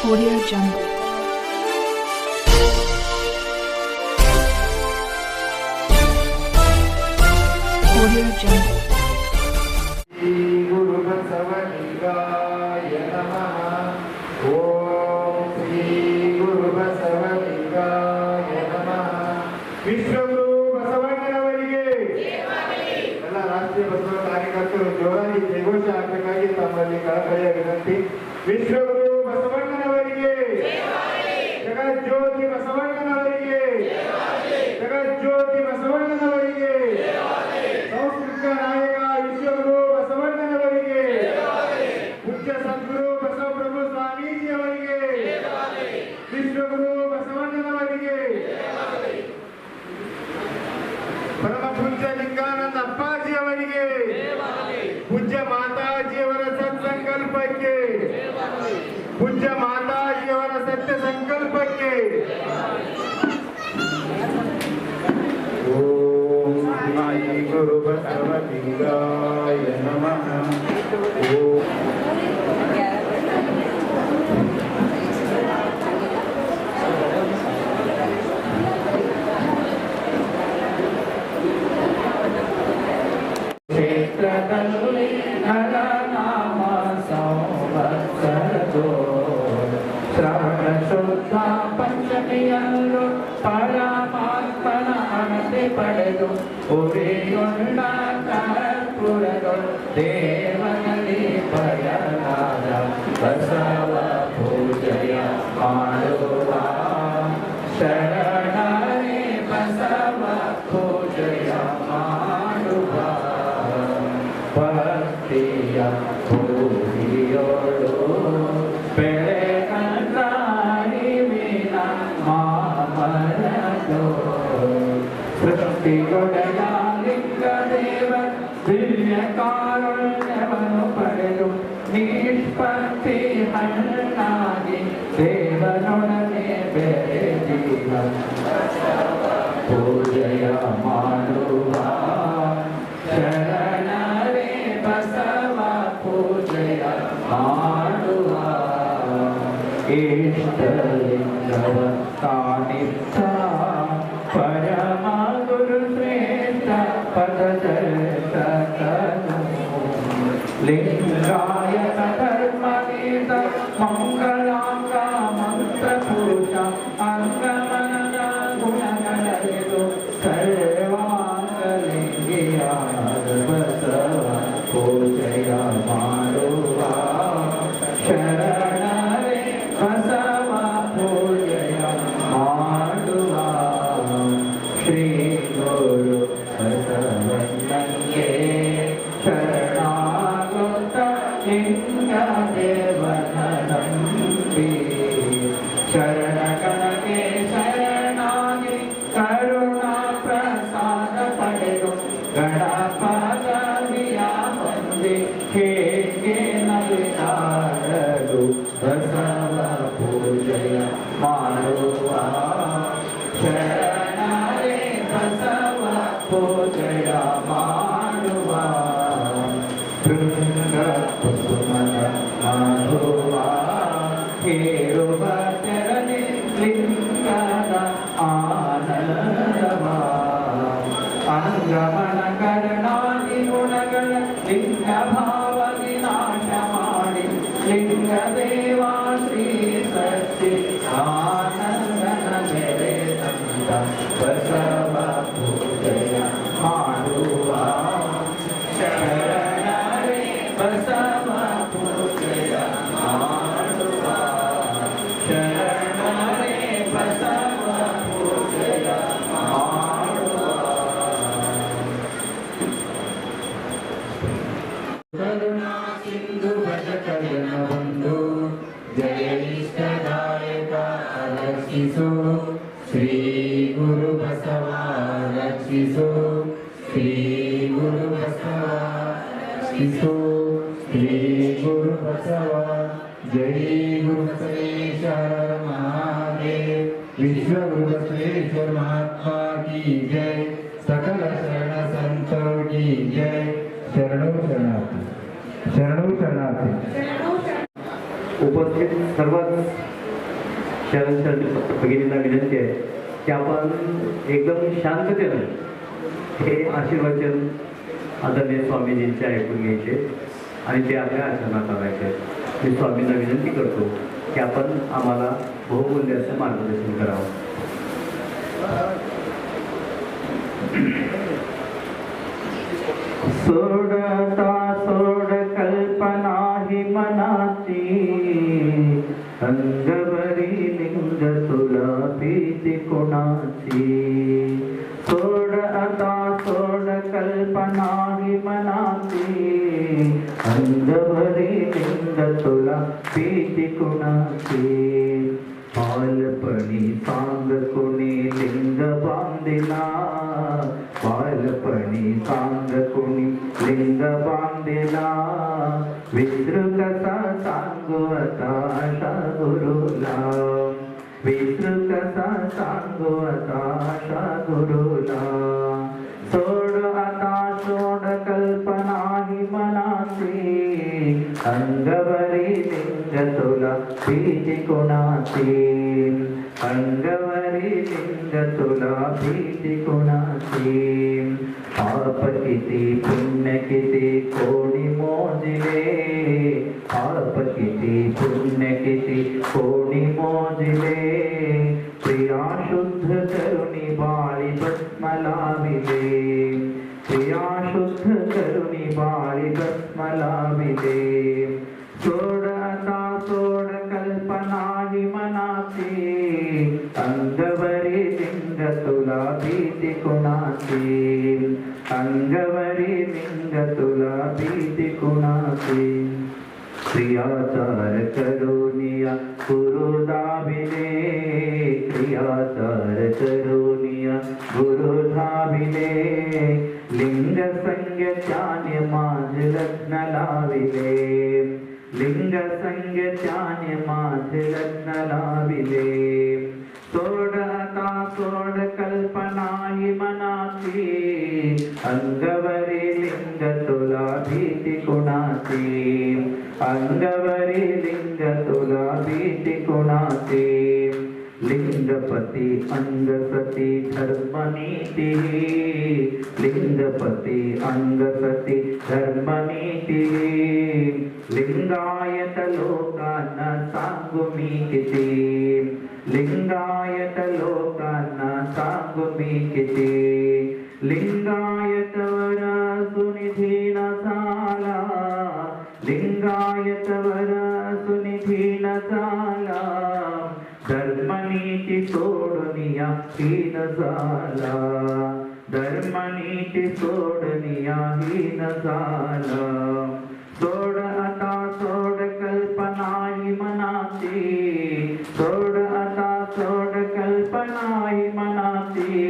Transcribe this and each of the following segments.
Audio Jungle. Audio Jungle. Guru Basavalinkaya Namaha. Om Shri Guru Basavalinkaya Namaha. ವಿಶ್ವಗುರು ಬಸವಣ್ಣನವರಿಗೆ ಎಲ್ಲ ರಾಷ್ಟ್ರೀಯ ಬಸವ ಕಾರ್ಯಕರ್ತರು ಜೋರಾಗಿ ಜಯಘೋಷ ಹಾಕಬೇಕಾಗಿ ತಮ್ಮಲ್ಲಿ ಕಳಕಳಿಯ ವಿನಂತಿ. ವಿಶ್ವಗುರು ಬಸವಣ್ಣನವರಿಗೆ, ಜಗಜ್ಯೋತಿ ಬಸವಣ್ಣನವರಿಗೆ, ಜಗಜ್ಯೋತಿ ಬಸವಣ್ಣನವರಿಗೆ, ಸಂಸ್ಕೃತ ನಾಯಕ ವಿಶ್ವಗುರು ಬಸವಣ್ಣನವರಿಗೆ, ಪೂಜ್ಯ ಸದ್ಗುರು ಬಸವಪ್ರಭು ಸ್ವಾಮೀಜಿಯವರಿಗೆ, ವಿಶ್ವಗುರು ಬಸವಣ್ಣನವರಿಗೆ, ಪರಮ ಪೂಜ್ಯ ಲಿಂಗಾನಂದ ಅಪ್ಪಾಜಿಯವರಿಗೆ, ಪೂಜ್ಯ ಮಾತಾಜಿಯವರ ಸತ್ಸಂಕಲ್ಪಕ್ಕೆ, ಪೂಜ್ಯ ಮಾತಾಜಿಯವರ ಸತ್ಯ ಸಂಕಲ್ಪಕ್ಕೆ. ಓಂ ಶ್ರೀ ಗುರು ಬಸವಲಿಂಗಾಯ ನಮಃ. ಓಂ ಕ್ಷೇತ್ರದಲ್ಲಿ ನರನಾಮ ಸಂವತ್ಸರದೋ ಶ್ರವಣ ಶುದ್ಧ ಪಂಚಮಿಯಲ್ಲೂ ಪರಮಾತ್ಮನ ಅಣತೆ ಪಡೆದು ಉರಿಯೊಂಡ ಕರ್ಪೂರದೊಳು ದೇವನಲ್ಲಿ ಬಯಲಾದ ಬಸವ ಪೂಜೆಯ ಮಾಡುವ ಶರಣರೇ ಬಸವ ಪೂಜೆಯ ಮಾಡುವ ಭಕ್ತಿಯ ಭೂಮಿಯೋಳು ಬೆಳೆಕಂದಾರಿವಿನ ಮಾಮರದೋ ಸೃಷ್ಟಿಗೊಡೆಯ ಲಿಂಗದೇವ ದಿವ್ಯ ಕಾರುಣ್ಯವನ್ನು ಪಡೆದು ನಿಷ್ಪತ್ತಿ ಹಣ್ಣಾಗಿ ದೇವನೊಡನೆ ಬೆರೆದೀಗ ಪೂಜೆಯ ಮಾಡುವ ಶರಣರೇ ಬಸವ ಪೂಜೆಯ ಮಾಡುವ ಇಷ್ಟಲಿಂಗವ ಕಾಣಿಸ್ತ ಪರಮ ಗುರು ಶ್ರೇಷ್ಠ ಪದದರ್ಶಕನು ಲಿಂಗಾಯತ ಧರ್ಮಗೀತ ಮಂಗಳಾಂಗ ಮಂತ್ರಪುರುಷ ಅಂಗಮನದ ಗುಣಗಳರಿದು ಸರ್ವಾಂಗಲಿಂಗಿಯಾದ ಬಸವ ಪೂಜೆಯ ಮಾಡುವ ಶರಣರೇ ಬಸವ ಪೂಜೆಯ ಮಾಡುವ ಶ್ರೀ ಗುರು ಬಸವಣ್ಣಗೆ ಶರಣಾಗುತ್ತ ಲಿಂಗ ದೇವನ ನಂಬಿ ಶರಣಗಣಗೆ ಶರಣಾಗಿ ಕರುಣಾ ಪ್ರಸಾದ ಪಡೆದು ಗಣಪದವಿಯ ಹೊಂದಿ ಹೇಗೆ ನಲಿದಾಡಲು ಬಸವ ಪೂಜೆಯ ಮಾಡುವ ಶರಣರೇ ಬಸವ ಪೂಜೆಯ ಮಾಡುವ ಬೃಂದ ಕುಸುಮನ ಮಾಡುವ ಹೇರುವ ತೆರಲಿ ಲಿಂಗದ ಆನಂದವ ಅಂಗಮನ ಕರ್ಣಾದಿ ಗುಣಗಳ ಲಿಂಗ ಭಾವ ವಿನಾಶ ಮಾಡಿ ಲಿಂಗ ದೇವ ಶ್ರೀ ಸತ್ಯ ಆನಂದನ ಮೇಲೆ ತಂದ ಬಸವ ಪೂಜೆಯ ಮಾಡುವ ಶರಣರೇ ಬಸವ ಪೂಜೆಯ ಮಾಡುವ ಶರಣರೇ ಬಸವ ಪೂಜೆಯ ಮಾಡುವ ಕರುಣಾ ಸಿಂಧು ಭಜಕರಣ ಬಂಧು ಜಯ ಇಷ್ಟದಾಯಕ ರಕ್ಷಿಸು ಶ್ರೀ ಗುರು ಬಸವ ರಕ್ಷಿಸು ಶ್ರೀ ಗುರು ಬಸವ ರಕ್ಷಿಸು ಶ್ರೀ ಗುರು ಬಸವ ಜೈ ಗುರು ಬಸವೇಶ್ವರ महादेव विश्व गुरु बसवेश्वर महात्मा की जय सकल शरण संतों की जय शरणों शरणार्थी शरणों शरणार्थी उपस्थित सर्वच शरण भगिनींना विनंती आहे की आपण एकदम शांततेनं हे आशीर्वचन आदरणीय स्वामीजींचे ऐकून घ्यायचे आणि ते आपल्या आचरणात आणायचे. मी स्वामींना विनंती करतो की आपण आम्हाला बहुमूल्य असं मार्गदर्शन करावं. सोडता सोड कल्पना ही मनाची, अंगवरी लिंग तुला भीती कोणाची. सोड आता सोड कल्पना ही मनाची, अंगवरी लिंग तुला भीती कोणाची. बालपणी सांग कोणी लिंग बांधिला, बालपणी सांग कोणी लिंग बांधिला. विसरू कसा सांगू आता आशा गुरुला, विसरू कसा सांगू आता आशा गुरुला. सोड आता सोड कल्पना ही मनाची, अंगवरी लिंग तुला भीती कोणाची. अंगवरी लिंग तुला भीती कोणाची. पाप किती पुण्य किती कोणी मोजले, पाप किती पुण्य किती कोणी मोजले. प्रिया शुद्ध करुणी बाळी भस्म लाविले, प्रिया शुद्ध करुणी बाळी भस्म लाविले. सोड आता सोड कल्पना ही मनाची, अंगवरी लिंग तुला भीती कोणाची. अंगवरी लिंग तुला भीती कोणाची. क्रियाचार करुनिया गुरु दाविले, क्रियाचार करुनिया गुरु धाविले. लिंग संज्ञाने माझ लग्न लाविले, लिंग संज्ञाने माझ लग्न लाविले. सोड आता सोड कल्पना ही मनाची, अंगवरी लिंग तुला भीती कोणाची. अंगवरी लिंग तुला भीती कोणाची. लिंगपती अंगसती धर्मनीती, लिंगपती अंगसती धर्मनीती. लिंगायत लोकांना सांगू मी किती, लिंगायत लोकांना सांगू मी किती. लिंगायत वर सुनिधी न झाला, लिंगायत वर सुनिधी न झाला. धर्मनीती सोडनिया हीन झाला, धर्मनीती सोडनिया हीन झाला. सोड आता सोड कल्पना ही मनाची, सोड आता सोड कल्पना ही मनाची.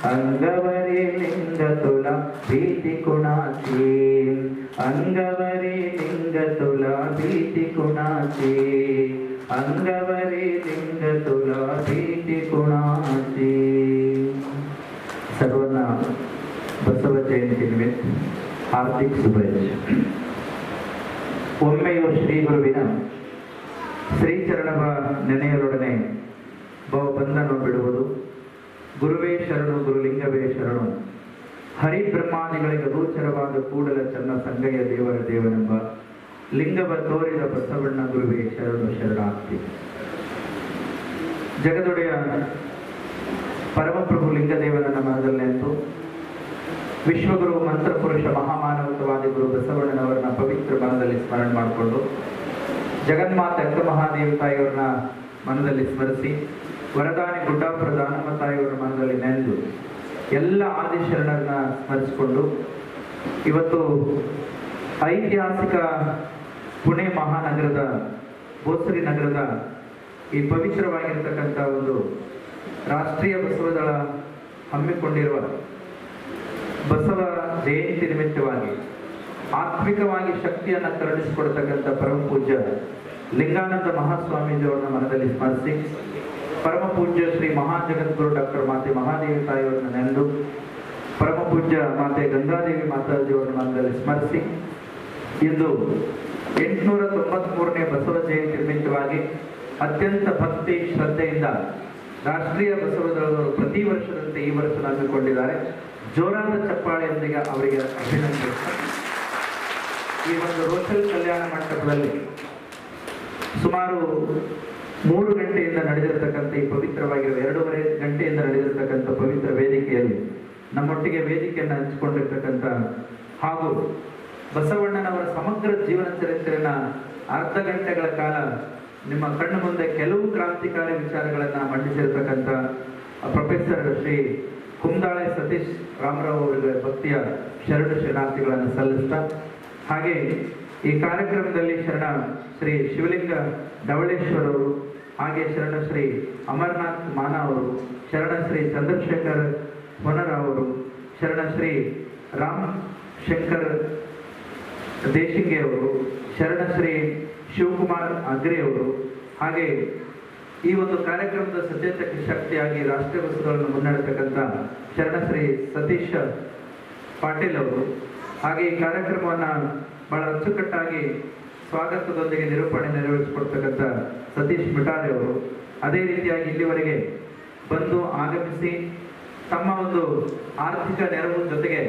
अंगवरी लिंग तुला भीती कोणाची. अंगवरी लिंग तुला भीती कोणाची. अंगवरी लिंग तुला भीती कोणाची. सर्वांना बसव जयंती निमित्त हार्दिक शुभेच्छा. ಒಮ್ಮೆಯೂ ಶ್ರೀ ಗುರುವಿನ ಶ್ರೀಚರಣವ ನೆನೆಯಲೊಡನೆ ಬಂಧನ ಬಿಡುವುದು. ಗುರುವೇ ಶರಣು ಗುರುಲಿಂಗವೇ ಶರಣು. ಹರಿಬ್ರಹ್ಮಾದಿಗಳಿಗೆ ಗೋಚರವಾದ ಕೂಡಲ ಚನ್ನ ಸಂಗಯ್ಯ ದೇವರ ದೇವನೆಂಬ ಲಿಂಗವ ತೋರಿದ ಬಸವಣ್ಣ ಗುರುವೇ ಶರಣು ಶರಣಾರ್ಥಿ. ಜಗದೊಡೆಯ ಪರಮಪ್ರಭು ಲಿಂಗದೇವನನ್ನ ಮನದಲ್ಲಿ ನಿಂತು ವಿಶ್ವಗುರು ಮಂತ್ರಪುರುಷ ಮಹಾಮಾನವತವಾದಿ ಗುರು ಬಸವಣ್ಣನವರನ್ನ ಪವಿತ್ರ ಮನದಲ್ಲಿ ಸ್ಮರಣೆ ಮಾಡಿಕೊಂಡು ಜಗನ್ಮಾತೆ ಅಕ್ಕ ಮಹಾದೇವಿ ತಾಯಿಯವರನ್ನ ಮನದಲ್ಲಿ ಸ್ಮರಿಸಿ ವರದಾನಿ ಗುಡ್ಡಾಪುರ ದಾನಮ್ಮ ತಾಯಿಯವರ ಮನದಲ್ಲಿ ನೆನೆದು ಎಲ್ಲ ಆದಿಶರಣರನ್ನ ಸ್ಮರಿಸಿಕೊಂಡು ಇವತ್ತು ಐತಿಹಾಸಿಕ ಪುಣೆ ಮಹಾನಗರದ ಬೋಸರಿ ನಗರದ ಈ ಪವಿತ್ರವಾಗಿರ್ತಕ್ಕಂಥ ಒಂದು ರಾಷ್ಟ್ರೀಯ ಬಸವದಳ ಹಮ್ಮಿಕೊಂಡಿರುವ ಬಸವ ಜಯಂತಿ ನಿಮಿತ್ತವಾಗಿ ಆತ್ಮಿಕವಾಗಿ ಶಕ್ತಿಯನ್ನು ಕರುಣಿಸಿಕೊಡ್ತಕ್ಕಂಥ ಪರಮ ಪೂಜ್ಯ ಲಿಂಗಾನಂದ ಮಹಾಸ್ವಾಮೀಜಿಯವರನ್ನ ಮನದಲ್ಲಿ ಸ್ಮರಿಸಿ ಪರಮ ಪೂಜ್ಯ ಶ್ರೀ ಮಹಾಜಗದ್ಗುರು ಡಾಕ್ಟರ್ ಮಾತೆ ಮಹಾದೇವಿ ತಾಯಿಯವರನ್ನ ನೆನೆದು ಪರಮ ಪೂಜ್ಯ ಮಾತೆ ಗಂಗಾದೇವಿ ಮಾತಾಜಿಯವರನ್ನ ಮನದಲ್ಲಿ ಸ್ಮರಿಸಿ ಇಂದು 893ನೇ ಬಸವ ಜಯಂತಿ ನಿಮಿತ್ತವಾಗಿ ಅತ್ಯಂತ ಭಕ್ತಿ ಶ್ರದ್ಧೆಯಿಂದ ರಾಷ್ಟ್ರೀಯ ಬಸವದಳವರು ಪ್ರತಿ ವರ್ಷದಂತೆ ಈ ವರ್ಷ ಹಮ್ಮಿಕೊಂಡಿದ್ದಾರೆ. ಜೋರಾದ ಚಪ್ಪಾಳೆಯೊಂದಿಗೆ ಅವರಿಗೆ ಅಭಿನಂದಿಸುತ್ತಾರೆ. ಈ ಒಂದು ರೋಷಲ್ ಕಲ್ಯಾಣ ಮಂಟಪದಲ್ಲಿ ಸುಮಾರು 3 ಗಂಟೆಯಿಂದ ನಡೆದಿರತಕ್ಕಂಥ ಈ ಪವಿತ್ರವಾಗಿರುವ 2.5 ಗಂಟೆಯಿಂದ ನಡೆದಿರತಕ್ಕಂಥ ಪವಿತ್ರ ವೇದಿಕೆಯಲ್ಲಿ ನಮ್ಮೊಟ್ಟಿಗೆ ವೇದಿಕೆಯನ್ನು ಹಂಚಿಕೊಂಡಿರ್ತಕ್ಕಂಥ ಹಾಗೂ ಬಸವಣ್ಣನವರ ಸಮಗ್ರ ಜೀವನ ಚರಿತ್ರೆಯನ್ನ ಅರ್ಧ ಗಂಟೆಗಳ ಕಾಲ ನಿಮ್ಮ ಕಣ್ಣು ಮುಂದೆ ಕೆಲವು ಕ್ರಾಂತಿಕಾರಿ ವಿಚಾರಗಳನ್ನು ಮಂಡಿಸಿರತಕ್ಕಂಥ ಪ್ರೊಫೆಸರ್ ಶ್ರೀ ಕುಂದಾಳೆ ಸತೀಶ್ ರಾಮರಾವ್ ಅವರಿಗೆ ಭಕ್ತಿಯ ಶರಣ ಶರಣಾರ್ಥಿಗಳನ್ನು ಸಲ್ಲಿಸ್ತಾ, ಹಾಗೆ ಈ ಕಾರ್ಯಕ್ರಮದಲ್ಲಿ ಶರಣ ಶ್ರೀ ಶಿವಲಿಂಗ ಧವಳೇಶ್ವರ್ ಅವರು, ಹಾಗೆ ಶರಣ ಶ್ರೀ ಅಮರನಾಥ್ ಮಾನ ಅವರು, ಶರಣ ಶ್ರೀ ಚಂದ್ರಶೇಖರ್ ಹೊನರಾವ್ ಅವರು, ಶರಣ ಶ್ರೀ ರಾಮ್ ಶಂಕರ್ ದೇಶಿಂಗೆ ಅವರು, ಶರಣ ಶ್ರೀ ಶಿವಕುಮಾರ್ ಅಗ್ರೆ ಅವರು, ಹಾಗೆ ಈ ಒಂದು ಕಾರ್ಯಕ್ರಮದ ಸಚೇತಕ ಶಕ್ತಿಯಾಗಿ ರಾಷ್ಟ್ರೀಯ ಬಸವಗಳನ್ನು ಮುನ್ನಡೆತಕ್ಕಂಥ ಶರಣ ಶ್ರೀ ಸತೀಶ್ ಪಾಟೀಲ್ ಅವರು, ಹಾಗೆ ಈ ಕಾರ್ಯಕ್ರಮವನ್ನು ಬಹಳ ಅಚ್ಚುಕಟ್ಟಾಗಿ ಸ್ವಾಗತದೊಂದಿಗೆ ನಿರೂಪಣೆ ನೆರವೇರಿಸಿಕೊಡ್ತಕ್ಕಂಥ ಸತೀಶ್ ಮಿಟಾರಿ ಅವರು, ಅದೇ ರೀತಿಯಾಗಿ ಇಲ್ಲಿವರೆಗೆ ಬಂದು ಆಗಮಿಸಿ ತಮ್ಮ ಒಂದು ಆರ್ಥಿಕ ನೆರವು ಜೊತೆಗೆ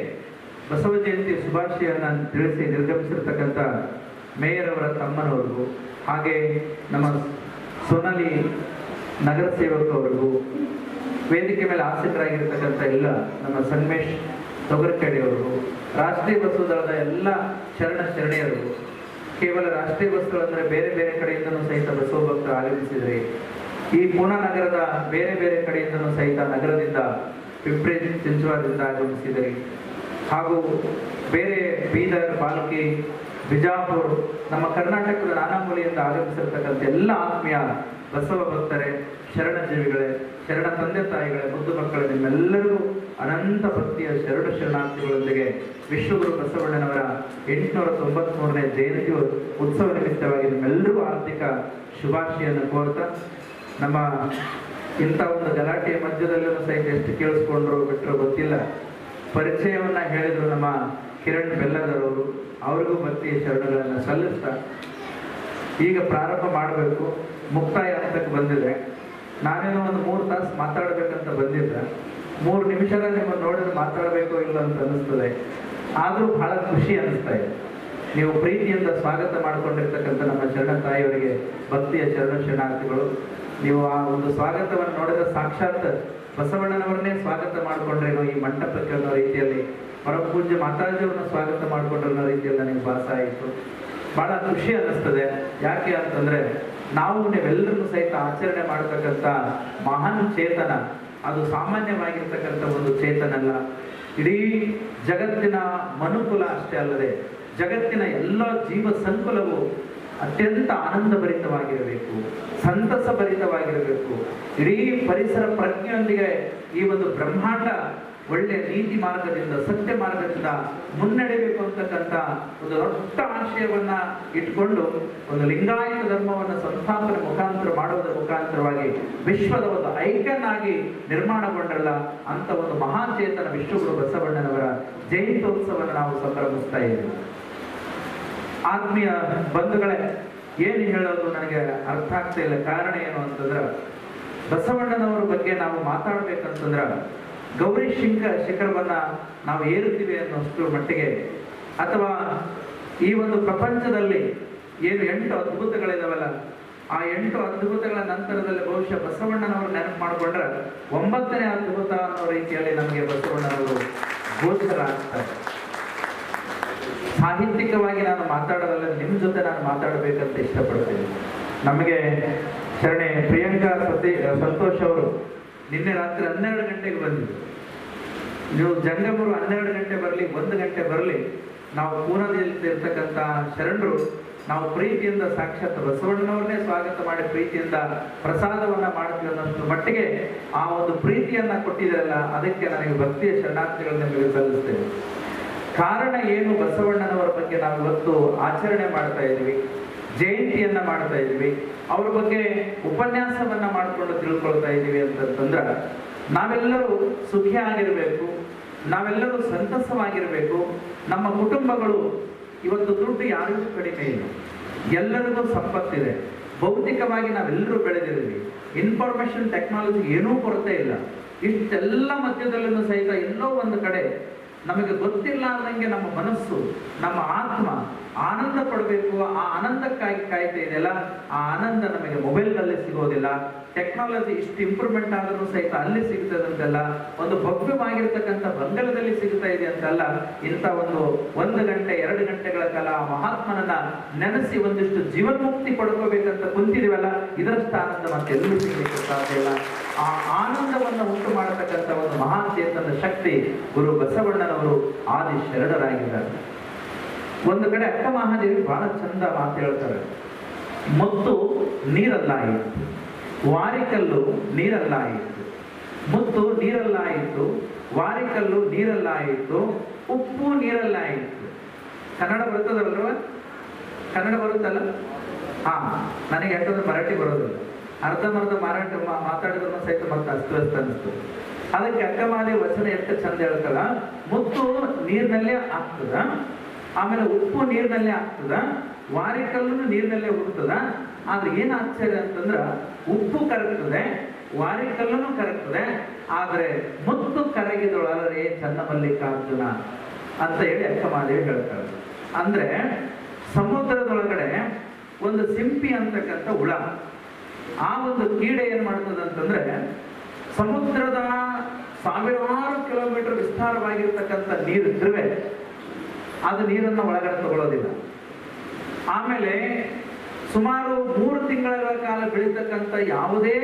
ಬಸವ ಜಯಂತಿ ಶುಭಾಶಯವನ್ನು ತಿಳಿಸಿ ನಿರ್ಗಮಿಸಿರ್ತಕ್ಕಂಥ ಮೇಯರ್ ಅವರ ತಮ್ಮನವರಿಗೂ, ಹಾಗೆ ನಮ್ಮ ಸೋನಾಲಿ ನಗರ ಸೇವಕರಿಗೂ, ವೇದಿಕೆ ಮೇಲೆ ಆಸಕ್ತರಾಗಿರ್ತಕ್ಕಂಥ ಎಲ್ಲ ನಮ್ಮ ಸಂಗಮೇಶ್ ತೊಗರಕೇಡಿಯವರು, ರಾಷ್ಟ್ರೀಯ ಬಸವದಳದ ಎಲ್ಲ ಶರಣ ಶರಣೆಯರು, ಕೇವಲ ರಾಷ್ಟ್ರೀಯ ಬಸವ ಅಂದರೆ ಬೇರೆ ಬೇರೆ ಕಡೆಯಿಂದನೂ ಸಹಿತ ಬಸವ ಭಕ್ತರು ಆಗಮಿಸಿದ್ರಿ. ಈ ಪೂನಾ ನಗರದ ಬೇರೆ ಬೇರೆ ಕಡೆಯಿಂದನೂ ಸಹಿತ ನಗರದಿಂದ ಪಿಂಪ್ರಿ ಚಿಂಚವಾಡದಿಂದ ಆಗಮಿಸಿದ್ರಿ, ಹಾಗೂ ಬೇರೆ ಬೀದರ್, ಬಾಲ್ಕಿ, ಬಿಜಾಪುರ, ನಮ್ಮ ಕರ್ನಾಟಕದ ನಾನಾ ಮೂಲೆಯಿಂದ ಆಗಮಿಸಿರ್ತಕ್ಕಂಥ ಎಲ್ಲ ಆತ್ಮೀಯ ಬಸವ ಭಕ್ತರೇ, ಶರಣ ಜೀವಿಗಳೇ, ಶರಣ ತಂದೆ ತಾಯಿಗಳೇ, ಮುದ್ದು ಮಕ್ಕಳೇ, ನಿಮ್ಮೆಲ್ಲರಿಗೂ ಅನಂತ ಭಕ್ತಿಯ ಶರಣ ಶರಣಾರ್ಥಿಗಳೊಂದಿಗೆ ವಿಶ್ವಗುರು ಬಸವಣ್ಣನವರ 893ನೇ ಜಯಂತಿ ಉತ್ಸವ ನಿಮಿತ್ತವಾಗಿ ನಿಮ್ಮೆಲ್ಲರಿಗೂ ಆರ್ಥಿಕ ಶುಭಾಶಯನ್ನು ಕೋರ್ತಾ, ನಮ್ಮ ಇಂಥ ಒಂದು ಗಲಾಟೆಯ ಮಧ್ಯದಲ್ಲೂ ಸಹಿತ ಎಷ್ಟು ಕೇಳಿಸ್ಕೊಂಡ್ರು ಬಿಟ್ಟರು ಗೊತ್ತಿಲ್ಲ, ಪರಿಚಯವನ್ನ ಹೇಳಿದ್ರು ನಮ್ಮ ಕಿರಣ್ ಬೆಲ್ಲದರವರು, ಅವರಿಗೂ ಭಕ್ತಿಯ ಶರಣಗಳನ್ನು ಸಲ್ಲಿಸ್ತಾ ಈಗ ಪ್ರಾರಂಭ ಮಾಡಬೇಕು. ಮುಕ್ತಾಯ ಹಂತಕ್ಕೆ ಬಂದಿದೆ. ನಾನೇನೋ ಒಂದು 3 ತಾಸು ಮಾತಾಡಬೇಕಂತ ಬಂದಿದ್ದೆ. 3 ನಿಮಿಷದ ನಿಮ್ಮನ್ನು ನೋಡಿದ್ರೆ ಮಾತಾಡಬೇಕೋ ಇಲ್ಲ ಅಂತ ಅನ್ನಿಸ್ತದೆ. ಆದರೂ ಬಹಳ ಖುಷಿ ಅನ್ನಿಸ್ತಾ ಇದೆ. ನೀವು ಪ್ರೀತಿಯಿಂದ ಸ್ವಾಗತ ಮಾಡಿಕೊಂಡಿರ್ತಕ್ಕಂಥ ನಮ್ಮ ಶರಣ ತಾಯಿಯವರಿಗೆ ಭಕ್ತಿಯ ಶರಣ ಶರಣಾರ್ಥಿಗಳು. ನೀವು ಆ ಒಂದು ಸ್ವಾಗತವನ್ನು ನೋಡಿದ್ರೆ ಸಾಕ್ಷಾತ್ ಬಸವಣ್ಣನವರನ್ನೇ ಸ್ವಾಗತ ಮಾಡಿಕೊಂಡ್ರೇನೋ ಈ ಮಂಟಪಕ್ಕೆ ಅನ್ನೋ ರೀತಿಯಲ್ಲಿ, ಪರಮ ಪೂಜ್ಯ ಮಾತಾಜಿಯವರನ್ನ ಸ್ವಾಗತ ಮಾಡಿಕೊಂಡ್ರೆ ಅನ್ನೋ ರೀತಿಯಲ್ಲಿ ನನಗೆ ಭಾಸ ಆಯಿತು. ಬಹಳ ಖುಷಿ ಅನ್ನಿಸ್ತದೆ. ಯಾಕೆ ಅಂತಂದ್ರೆ ನಾವು ನೀವೆಲ್ಲರನ್ನು ಸಹಿತ ಆಚರಣೆ ಮಾಡತಕ್ಕಂಥ ಮಹಾನ್ ಚೇತನ ಅದು ಸಾಮಾನ್ಯವಾಗಿರ್ತಕ್ಕಂಥ ಒಂದು ಚೇತನಲ್ಲ. ಇಡೀ ಜಗತ್ತಿನ ಮನುಕುಲ ಅಷ್ಟೇ ಅಲ್ಲದೆ ಜಗತ್ತಿನ ಎಲ್ಲ ಜೀವ ಸಂಕುಲವು ಅತ್ಯಂತ ಆನಂದಭರಿತವಾಗಿರಬೇಕು, ಸಂತಸ ಭರಿತವಾಗಿರಬೇಕು. ಇಡೀ ಪರಿಸರ ಪ್ರಜ್ಞೆಯೊಂದಿಗೆ ಈ ಒಂದು ಬ್ರಹ್ಮಾಂಡ ಒಳ್ಳೆಯ ನೀತಿ ಮಾರ್ಗದಿಂದ, ಸತ್ಯ ಮಾರ್ಗದಿಂದ ಮುನ್ನಡೆಯಬೇಕು ಅಂತಕ್ಕಂಥ ಒಂದು ದೊಡ್ಡ ಆಶಯವನ್ನ ಇಟ್ಕೊಂಡು ಒಂದು ಲಿಂಗಾಯತ ಧರ್ಮವನ್ನು ಸಂಸ್ಥಾಪನೆ ಮಾಡುವುದರ ಮುಖಾಂತರವಾಗಿ ವಿಶ್ವದ ಒಂದು ಐಕನ್ ಆಗಿ ನಿರ್ಮಾಣಗೊಂಡರಲ್ಲ ಅಂತ ಒಂದು ಮಹಾಚೇತನ ವಿಶ್ವಗುರು ಬಸವಣ್ಣನವರ ಜಯಂತ್ಯೋತ್ಸವವನ್ನು ನಾವು ಸಂಭ್ರಮಿಸ್ತಾ ಇದ್ದೀವಿ. ಆತ್ಮೀಯ ಬಂಧುಗಳೇ, ಏನು ಹೇಳೋದು ನನಗೆ ಅರ್ಥ ಆಗ್ತಾ ಇಲ್ಲ. ಕಾರಣ ಏನು ಅಂತಂದ್ರೆ, ಬಸವಣ್ಣನವರ ಬಗ್ಗೆ ನಾವು ಮಾತಾಡ್ಬೇಕಂತಂದ್ರ ಗೌರಿ ಶಿಖರವನ್ನ ನಾವು ಏರುತ್ತೀವಿ ಅನ್ನೋಷ್ಟು ಮಟ್ಟಿಗೆ, ಅಥವಾ ಈ ಒಂದು ಪ್ರಪಂಚದಲ್ಲಿ ಏನು 8 ಅದ್ಭುತಗಳಿದಾವಲ್ಲ, ಆ 8 ಅದ್ಭುತಗಳ ನಂತರದಲ್ಲಿ ಬಹುಶಃ ಬಸವಣ್ಣನವರು ನೆನಪು ಮಾಡಿಕೊಂಡ್ರೆ 9ನೇ ಅದ್ಭುತ ಅನ್ನೋ ರೀತಿಯಲ್ಲಿ ನಮಗೆ ಬಸವಣ್ಣನವರು ಗೋಚರ ಆಗ್ತಾರೆ. ಸಾಹಿತ್ಯಿಕವಾಗಿ ನಾನು ಮಾತಾಡೋದಲ್ಲ, ನಿಮ್ಮ ಜೊತೆ ನಾನು ಮಾತಾಡಬೇಕಂತ ಇಷ್ಟಪಡ್ತೀನಿ. ನಮಗೆ ಶರಣೆ ಪ್ರಿಯಾಂಕಾ ಸಂತೋಷ್ ಅವರು ನಿನ್ನೆ ರಾತ್ರಿ 12 ಗಂಟೆಗೆ ಬಂದಿದ್ರು. ನೀವು ಜಂಗಮರು 12 ಗಂಟೆ ಬರಲಿ, 1 ಗಂಟೆ ಬರಲಿ, ನಾವು ಪೂರ್ಣದಲ್ಲಿ ಇರ್ತಕ್ಕಂಥ ಶರಣರು ನಾವು ಪ್ರೀತಿಯಿಂದ ಸಾಕ್ಷಾತ್ ಬಸವಣ್ಣನವ್ರನ್ನೇ ಸ್ವಾಗತ ಮಾಡಿ ಪ್ರೀತಿಯಿಂದ ಪ್ರಸಾದವನ್ನ ಮಾಡ್ತೀವಿ ಅನ್ನೋಷ್ಟು ಮಟ್ಟಿಗೆ ಆ ಒಂದು ಪ್ರೀತಿಯನ್ನ ಕೊಟ್ಟಿದ್ರಲ್ಲ, ಅದಕ್ಕೆ ನನಗೆ ಭಕ್ತಿಯ ಶರಣಾರ್ಥಿಗಳನ್ನ ನಿಮಗೆ ಸಲ್ಲಿಸ್ತೇವೆ. ಕಾರಣ ಏನು? ಬಸವಣ್ಣನವರ ಬಗ್ಗೆ ನಾವು ಇವತ್ತು ಆಚರಣೆ ಮಾಡ್ತಾ ಇದ್ದೀವಿ, ಜಯಂತಿಯನ್ನ ಮಾಡ್ತಾ ಇದ್ದೀವಿ, ಅವ್ರ ಬಗ್ಗೆ ಉಪನ್ಯಾಸವನ್ನ ಮಾಡಿಕೊಂಡು ತಿಳ್ಕೊಳ್ತಾ ಇದ್ದೀವಿ ಅಂತಂದ್ರೆ, ನಾವೆಲ್ಲರೂ ಸುಖಿಯಾಗಿರ್ಬೇಕು, ನಾವೆಲ್ಲರೂ ಸಂತಸವಾಗಿರ್ಬೇಕು. ನಮ್ಮ ಕುಟುಂಬಗಳು ಇವತ್ತು ದುಡ್ಡು ಯಾರಿಗೂ ಕಡಿಮೆ ಇಲ್ಲ. ಎಲ್ಲರಿಗೂ ಸಂಪತ್ತಿದೆ. ಭೌತಿಕವಾಗಿ ನಾವೆಲ್ಲರೂ ಬೆಳೆದಿದ್ದೀವಿ. ಇನ್ಫಾರ್ಮೇಶನ್ ಟೆಕ್ನಾಲಜಿ ಏನೂ ಕೊರತೆ ಇಲ್ಲ. ಇಷ್ಟೆಲ್ಲ ಮಧ್ಯದಲ್ಲೂ ಸಹಿತ ಎಲ್ಲೋ ಒಂದು ಕಡೆ ನಮಗೆ ಗೊತ್ತಿಲ್ಲ ಅನ್ನಂಗೆ ನಮ್ಮ ಮನಸ್ಸು, ನಮ್ಮ ಆತ್ಮ ಆನಂದ ಪಡಬೇಕು. ಆ ಆನಂದಕ್ಕಾಗಿ ಕಾಯ್ತಾ ಇದೆಯಲ್ಲ, ಆ ಆನಂದ ನಮಗೆ ಮೊಬೈಲ್ನಲ್ಲಿ ಸಿಗೋದಿಲ್ಲ. ಟೆಕ್ನಾಲಜಿ ಇಷ್ಟು ಇಂಪ್ರೂವ್ಮೆಂಟ್ ಆದರೂ ಸಹಿತ ಅಲ್ಲಿ ಸಿಗ್ತದಂತೆಲ್ಲ, ಒಂದು ಭವ್ಯವಾಗಿರ್ತಕ್ಕಂಥ ಬಂಗಲದಲ್ಲಿ ಸಿಗ್ತಾ ಇದೆ ಅಂತಲ್ಲ. ಇಂಥ ಒಂದು ಗಂಟೆ 2 ಗಂಟೆಗಳ ಕಾಲ ಆ ಮಹಾತ್ಮನನ್ನ ನೆನೆಸಿ ಒಂದಿಷ್ಟು ಜೀವನ್ಮುಕ್ತಿ ಪಡ್ಕೋಬೇಕಂತ ಕುಂತಿದೀವಲ್ಲ, ಇದರಷ್ಟು ಆನಂದ ಮತ್ತೆ ಎಲ್ಲೂ ಸಿಗಲಿಕ್ಕೆ ಸಾಧ್ಯ ಇಲ್ಲ. ಆ ಆನಂದವನ್ನು ಉಂಟು ಮಾಡತಕ್ಕಂಥ ಒಂದು ಮಹಾಚೇತನ ಶಕ್ತಿ ಗುರು ಬಸವಣ್ಣನವರು ಆದಿ ಶರಣರಾಗಿದ್ದಾರೆ. ಒಂದು ಕಡೆ ಅಕ್ಕ ಮಹಾದೇವಿ ಬಹಳ ಚಂದ ಮಾತು ಹೇಳ್ತಾರೆ. ಮುತ್ತು ನೀರಲ್ಲಾಯಿತು, ವಾರಿಕಲ್ಲು ನೀರಲ್ಲಾಯಿತು. ಮುತ್ತು ನೀರಲ್ಲಾಯಿತು, ವಾರಿಕಲ್ಲು ನೀರಲ್ಲಾಯಿತು, ಉಪ್ಪು ನೀರಲ್ಲಾಯಿತು. ಕನ್ನಡ ಬರುತ್ತದಲ್ವ? ಕನ್ನಡ ಬರುತ್ತಲ್ಲ? ಹಾ, ನನಗೆ ಯಾಕಂದ್ರೆ ಮರಾಠಿ ಬರೋದಿಲ್ಲ. ಅರ್ಧಂಬರ್ಧ ಮರಾಠಿ ಮಾತಾಡಿದ್ರು ಸಹಿತ ಮತ್ತೆ ಅಸ್ತವ್ಯಸ್ತ ಅನಿಸ್ತು. ಅದಕ್ಕೆ ಅಕ್ಕ ಮಹಾದೇವಿ ವಚನ ಎಷ್ಟು ಚಂದ ಹೇಳ್ತಾಳ. ಮುತ್ತು ನೀರಿನಲ್ಲೇ ಆಗ್ತದ, ಆಮೇಲೆ ಉಪ್ಪು ನೀರಿನಲ್ಲೇ ಆಗ್ತದ, ವಾರಿಕಲ್ಲು ನೀರಿನಲ್ಲೇ ಹುಡ್ತದ. ಆದ್ರೆ ಏನ್ ಆಶ್ಚರ್ಯ ಅಂತಂದ್ರ ಉಪ್ಪು ಕರಗ್ತದೆ, ವಾರಿಕಲ್ಲೂ ಕರಗ್ತದೆ, ಆದ್ರೆ ಮುತ್ತು ಕರಗಿದೊಳರೆ ಚನ್ನಮಲ್ಲಿಕಾರ್ಜುನ ಅಂತ ಹೇಳಿ ಅಕ್ಕ ಮಹಾದೇವಿ ಹೇಳ್ತಾಳೆ. ಅಂದ್ರೆ ಸಮುದ್ರದೊಳಗಡೆ ಒಂದು ಸಿಂಪಿ ಅಂತಕ್ಕಂಥ ಹುಳ, ಆ ಒಂದು ಕೀಡೆ ಏನ್ ಮಾಡ್ತದೆ ಅಂತಂದ್ರೆ ಸಮುದ್ರದ ಸಾವಿರಾರು ಕಿಲೋಮೀಟರ್ ವಿಸ್ತಾರವಾಗಿರ್ತಕ್ಕಂಥ ನೀರಿದ್ರುವೆ ಅದು ನೀರನ್ನು ಒಳಗಡೆ ತಗೊಳ್ಳೋದಿಲ್ಲ. ಆಮೇಲೆ ಸುಮಾರು 3 ತಿಂಗಳ ಕಾಲ ಬೆಳೀತಕ್ಕಂಥ ಯಾವುದೇ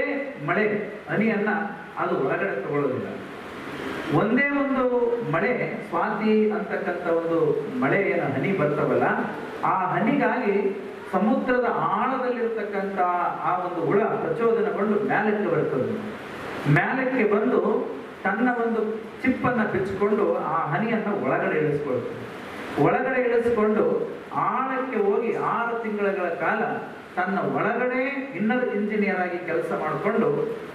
ಮಳೆ ಹನಿಯನ್ನ ಅದು ಒಳಗಡೆ ತಗೊಳ್ಳೋದಿಲ್ಲ. ಒಂದೇ ಒಂದು ಮಳೆ, ಸ್ವಾತಿ ಅಂತಕ್ಕಂಥ ಒಂದು ಮಳೆ ಏನು ಹನಿ ಬರ್ತವಲ್ಲ, ಆ ಹನಿಗಾಗಿ ಸಮುದ್ರದ ಆಳದಲ್ಲಿರ್ತಕ್ಕಂಥ ಆ ಒಂದು ಹುಳ ಪ್ರಚೋದನೆಗೊಂಡು ಮೇಲಕ್ಕೆ ಬರ್ತದೆ. ಮೇಲಕ್ಕೆ ಬಂದು ತನ್ನ ಒಂದು ಚಿಪ್ಪನ್ನ ಬಿಚ್ಚಿಕೊಂಡು ಆ ಹನಿಯನ್ನ ಒಳಗಡೆ ಇಳಿಸ್ಕೊಳ್ತದೆ. ಒಳಗಡೆ ಇಳಿಸಿಕೊಂಡು ಆಳಕ್ಕೆ ಹೋಗಿ 6 ತಿಂಗಳ ಕಾಲ ತನ್ನ ಒಳಗಡೆ ಇನ್ನರ್ ಇಂಜಿನಿಯರ್ ಆಗಿ ಕೆಲಸ ಮಾಡಿಕೊಂಡು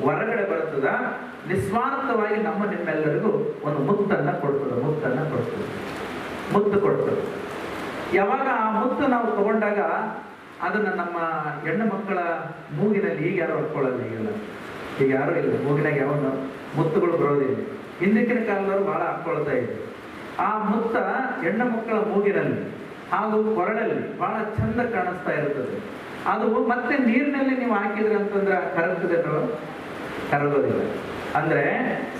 ಹೊರಗಡೆ ಬರ್ತದ. ನಿಸ್ವಾರ್ಥವಾಗಿ ನಿಮ್ಮೆಲ್ಲರಿಗೂ ಒಂದು ಮುತ್ತನ್ನ ಕೊಡ್ತದೆ. ಮುತ್ತು ಕೊಡ್ತದೆ. ಯಾವಾಗ ಆ ಮುತ್ತು ನಾವು ತಗೊಂಡಾಗ ಅದನ್ನ ನಮ್ಮ ಹೆಣ್ಣು ಮಕ್ಕಳ ಮೂಗಿನಲ್ಲಿ ಈಗ ಯಾರು ಹೊಡ್ಕೊಳ್ಳೋದು, ಈಗ ಯಾರು ಇಲ್ಲ. ಮೂಗಿನಾಗ ಯಾವ ಮುತ್ತುಗಳು ಬರೋದಿಲ್ಲ. ಹಿಂದಿನ ಕಾಲದವರು ಬಹಳ ಹಾಕೊಳ್ತಾ ಇದ್ರು. ಆ ಮುತ್ತ ಹೆಣ್ಣು ಮಕ್ಕಳ ಮೂಗಿನಲ್ಲಿ ಹಾಗೂ ಕೊರಳಲ್ಲಿ ಬಹಳ ಚಂದ ಕಾಣಿಸ್ತಾ ಇರ್ತದೆ. ಅದು ಮತ್ತೆ ನೀರಿನಲ್ಲಿ ನೀವು ಹಾಕಿದ್ರೆ ಅಂತಂದ್ರೆ ಕರಗ್ತದೆ, ಕರಗೋದಿಲ್ಲ. ಅಂದ್ರೆ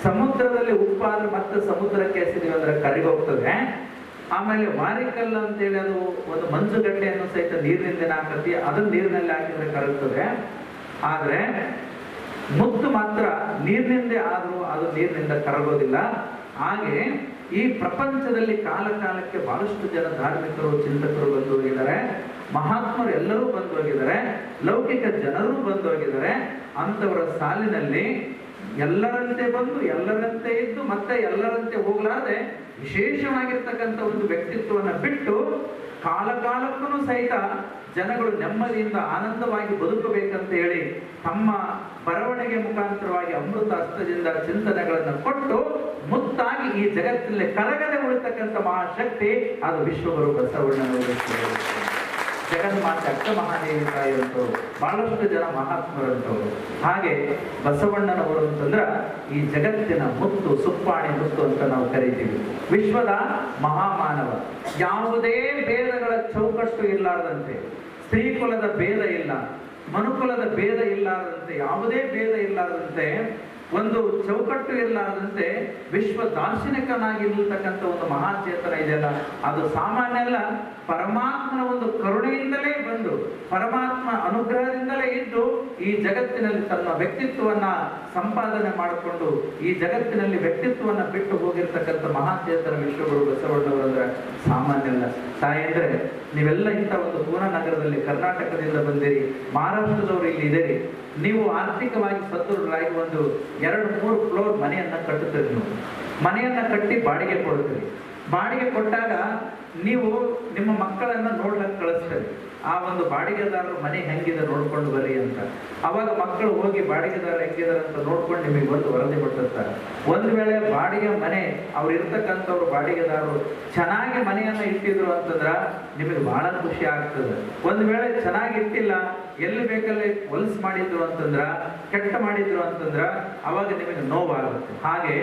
ಸಮುದ್ರದಲ್ಲಿ ಉಪ್ಪಾದ್ರೆ ಮತ್ತೆ ಸಮುದ್ರಕ್ಕೆ ಎಸೆದಿವಿ ಅಂದ್ರೆ ಕರಗೋಗ್ತದೆ. ಆಮೇಲೆ ವಾರಿಕಲ್ಲು ಅಂತೇಳಿ ಅದು ಒಂದು ಮಂಜುಗಡ್ಡೆಯನ್ನು ಸಹಿತ ನೀರಿನಿಂದ ಹಾಕತಿ, ಅದನ್ನ ನೀರಿನಲ್ಲಿ ಹಾಕಿದ್ರೆ ಕರಗ್ತದೆ. ಆದ್ರೆ ಮುತ್ತು ಮಾತ್ರ ನೀರಿನಿಂದ ಆದ್ರೂ ಅದು ನೀರಿನಿಂದ ಕರಗೋದಿಲ್ಲ. ಹಾಗೆ ಈ ಪ್ರಪಂಚದಲ್ಲಿ ಕಾಲ ಕಾಲಕ್ಕೆ ಬಹಳಷ್ಟು ಜನ ಧಾರ್ಮಿಕರು, ಚಿಂತಕರು ಬಂದು ಹೋಗಿದ್ದಾರೆ, ಮಹಾತ್ಮರು ಎಲ್ಲರೂ ಬಂದು ಹೋಗಿದ್ದಾರೆ, ಲೌಕಿಕ ಜನರು ಬಂದು ಹೋಗಿದ್ದಾರೆ. ಅಂತವರ ಸಾಲಿನಲ್ಲಿ ಎಲ್ಲರಂತೆ ಬಂದು ಎಲ್ಲರಂತೆ ಇದ್ದು ಮತ್ತೆ ಎಲ್ಲರಂತೆ ಹೋಗ್ಲಾರ್ದೆ ವಿಶೇಷವಾಗಿರ್ತಕ್ಕಂಥ ಒಂದು ವ್ಯಕ್ತಿತ್ವವನ್ನು ಬಿಟ್ಟು ಕಾಲಕ್ಕೂ ಸಹಿತ ಜನಗಳು ನೆಮ್ಮದಿಯಿಂದ ಆನಂದವಾಗಿ ಬದುಕಬೇಕಂತ ಹೇಳಿ ತಮ್ಮ ಬರವಣಿಗೆ ಮುಖಾಂತರವಾಗಿ ಅಮೃತ ಹಸ್ತದಿಂದ ಚಿಂತನೆಗಳನ್ನು ಕೊಟ್ಟು ಮುತ್ತಾಗಿ ಈ ಜಗತ್ತಿನಲ್ಲಿ ಕರಗದೆ ಉಳಿತಕ್ಕಂಥ ಮಹಾಶಕ್ತಿ ಅದು ವಿಶ್ವಗುರು ಬಸವಣ್ಣನವರು. ಜಗನ್ಮಾತೆ ಅಕ್ಕ ಮಹಾದೇವಿ ತಾಯಿಯಂತವರು, ಬಹಳಷ್ಟು ಜನ ಮಹಾತ್ಮರಂತವರು. ಹಾಗೆ ಬಸವಣ್ಣನವರು ಅಂತಂದ್ರ ಈ ಜಗತ್ತಿನ ಮುತ್ತು, ಸುಪ್ಪಾಣಿ ಮುತ್ತು ಅಂತ ನಾವು ಕರಿತೀವಿ. ವಿಶ್ವದ ಮಹಾಮಾನವ, ಯಾವುದೇ ಭೇದಗಳ ಚೌಕಟ್ಟು ಇಲ್ಲಾರದಂತೆ, ಸ್ತ್ರೀ ಕುಲದ ಭೇದ ಇಲ್ಲ, ಮನುಕುಲದ ಭೇದ ಇಲ್ಲಾರದಂತೆ, ಯಾವುದೇ ಭೇದ ಇಲ್ಲಾರದಂತೆ, ಒಂದು ಚೌಕಟ್ಟು ಇಲ್ಲಾರದಂತೆ ವಿಶ್ವ ದಾರ್ಶನಿಕನಾಗಿ ನಿಲ್ತಕ್ಕಂಥ ಒಂದು ಮಹಾಚೇತನ ಇದೆಯಲ್ಲ, ಅದು ಸಾಮಾನ್ಯ ಅಲ್ಲ. ಪರಮಾತ್ಮನ ಒಂದು ಕರುಣೆಯಿಂದಲೇ ಬಂದು, ಪರಮಾತ್ಮ ಅನುಗ್ರಹದಿಂದಲೇ ಇದ್ದು ಈ ಜಗತ್ತಿನಲ್ಲಿ ತನ್ನ ವ್ಯಕ್ತಿತ್ವವನ್ನ ಸಂಪಾದನೆ ಮಾಡಿಕೊಂಡು ಈ ಜಗತ್ತಿನಲ್ಲಿ ವ್ಯಕ್ತಿತ್ವವನ್ನ ಬಿಟ್ಟು ಹೋಗಿರ್ತಕ್ಕಂಥ ಮಹಾಚೇತನ ವಿಶ್ವಗುರು ಬಸವಣ್ಣವರಂದ್ರೆ ಸಾಮಾನ್ಯ ಅಲ್ಲ. ತಾಯಂದ್ರೆ ನೀವೆಲ್ಲ ಇಂಥ ಒಂದು ಪೂರ್ಣ ನಗರದಲ್ಲಿ ಕರ್ನಾಟಕದಿಂದ ಬಂದಿರಿ, ಮಹಾರಾಷ್ಟ್ರದವರು ಇಲ್ಲಿ ಇದ್ದೀರಿ. ನೀವು ಆರ್ಥಿಕವಾಗಿ ಸದೃಢರಾಗಿ ಒಂದು 2-3 ಫ್ಲೋರ್ ಮನೆಯನ್ನ ಕಟ್ಟುತ್ತೀರಿ. ನೀವು ಮನೆಯನ್ನ ಕಟ್ಟಿ ಬಾಡಿಗೆ ಕೊಡ್ತೀರಿ. ಬಾಡಿಗೆ ಕೊಟ್ಟಾಗ ನೀವು ನಿಮ್ಮ ಮಕ್ಕಳನ್ನ ನೋಡ್ಲಕ್ಕೆ ಕಳಿಸ್ತೀರಿ. ಆ ಒಂದು ಬಾಡಿಗೆದಾರರು ಮನೆ ಹೆಂಗಿದೆ ನೋಡ್ಕೊಂಡು ಬರ್ರಿ ಅಂತ. ಅವಾಗ ಮಕ್ಕಳು ಹೋಗಿ ಬಾಡಿಗೆದಾರ ಹೆಂಗಿದಾರೆ ಅಂತ ನೋಡ್ಕೊಂಡು ನಿಮಗೆ ಬಂದು ವರದಿ ಕೊಟ್ಟಿರ್ತಾರೆ. ಒಂದ್ ವೇಳೆ ಬಾಡಿಗೆ ಮನೆ ಅವ್ರು ಇರ್ತಕ್ಕಂಥವ್ರು ಬಾಡಿಗೆದಾರರು ಚೆನ್ನಾಗಿ ಮನೆಯನ್ನ ಇಟ್ಟಿದ್ರು ಅಂತಂದ್ರ ನಿಮಗೆ ಬಹಳ ಖುಷಿ ಆಗ್ತದೆ. ಒಂದ್ ವೇಳೆ ಚೆನ್ನಾಗಿ ಇಟ್ಟಿಲ್ಲ, ಎಲ್ಲಿ ಬೇಕಲ್ಲಿ ಹೊಲಸು ಮಾಡಿದ್ರು ಅಂತಂದ್ರ, ಕೆಟ್ಟ ಮಾಡಿದ್ರು ಅಂತಂದ್ರ ಅವಾಗ ನಿಮಗೆ ನೋವಾಗುತ್ತೆ. ಹಾಗೆ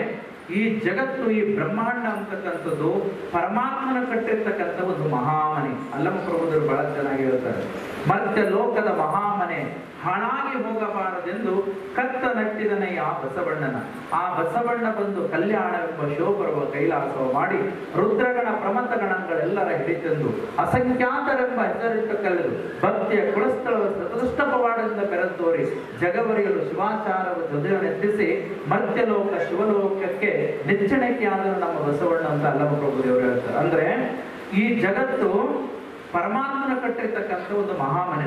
ಈ ಜಗತ್ತು, ಈ ಬ್ರಹ್ಮಾಂಡ ಅಂತಕ್ಕಂಥದ್ದು ಪರಮಾತ್ಮನ ಕಟ್ಟಿರ್ತಕ್ಕಂಥ ಒಂದು ಮಹಾಮನೆ. ಅಲ್ಲಮ ಪ್ರಭುದರು ಬಹಳ ಚೆನ್ನಾಗಿ ಹೇಳ್ತಾರೆ, ಮರ್ತ್ಯ ಲೋಕದ ಮಹಾಮನೆ ಹಾಳಾಗಿ ಹೋಗಬಾರದೆಂದು ಕತ್ತ ನಟ್ಟಿದನೇ ಆ ಬಸವಣ್ಣನ. ಆ ಬಸವಣ್ಣ ಬಂದು ಕಲ್ಯಾಣವೆಂಬ ಶೋಭರವ ಕೈಲಾಸವ ಮಾಡಿ ರುದ್ರಗಣ ಪ್ರಮಥ ಗಣಗಳೆಲ್ಲರ ಹಿಡಿತೆಂದು ಅಸಂಖ್ಯಾತರೆಂಬ ಹೆಸರಿಟ್ಟ ಕಳೆದು ಭಕ್ತಿಯ ಕುಳಸ್ಥಳವ ಸತದೃಷ್ಟಪವಾಡದಿಂದ ಬೆರೆತೋರಿ ಜಗವರಿಯಲು ಶಿವಾಚಾರವು ಜೊತೆಯನ್ನೆತ್ತಿಸಿ ಮರ್ತ್ಯಲೋಕ ಶಿವಲೋಕಕ್ಕೆ ನೆಚ್ಚಣಿಕೆ ಆದರೂ ನಮ್ಮ ಬಸವಣ್ಣ ಅಂತ ಅಲ್ಲಮ ಪ್ರಭುದೇವರು ಹೇಳ್ತಾರೆ. ಅಂದ್ರೆ ಈ ಜಗತ್ತು ಪರಮಾತ್ಮನ ಕಟ್ಟಿರ್ತಕ್ಕಂಥ ಒಂದು ಮಹಾಮನೆ,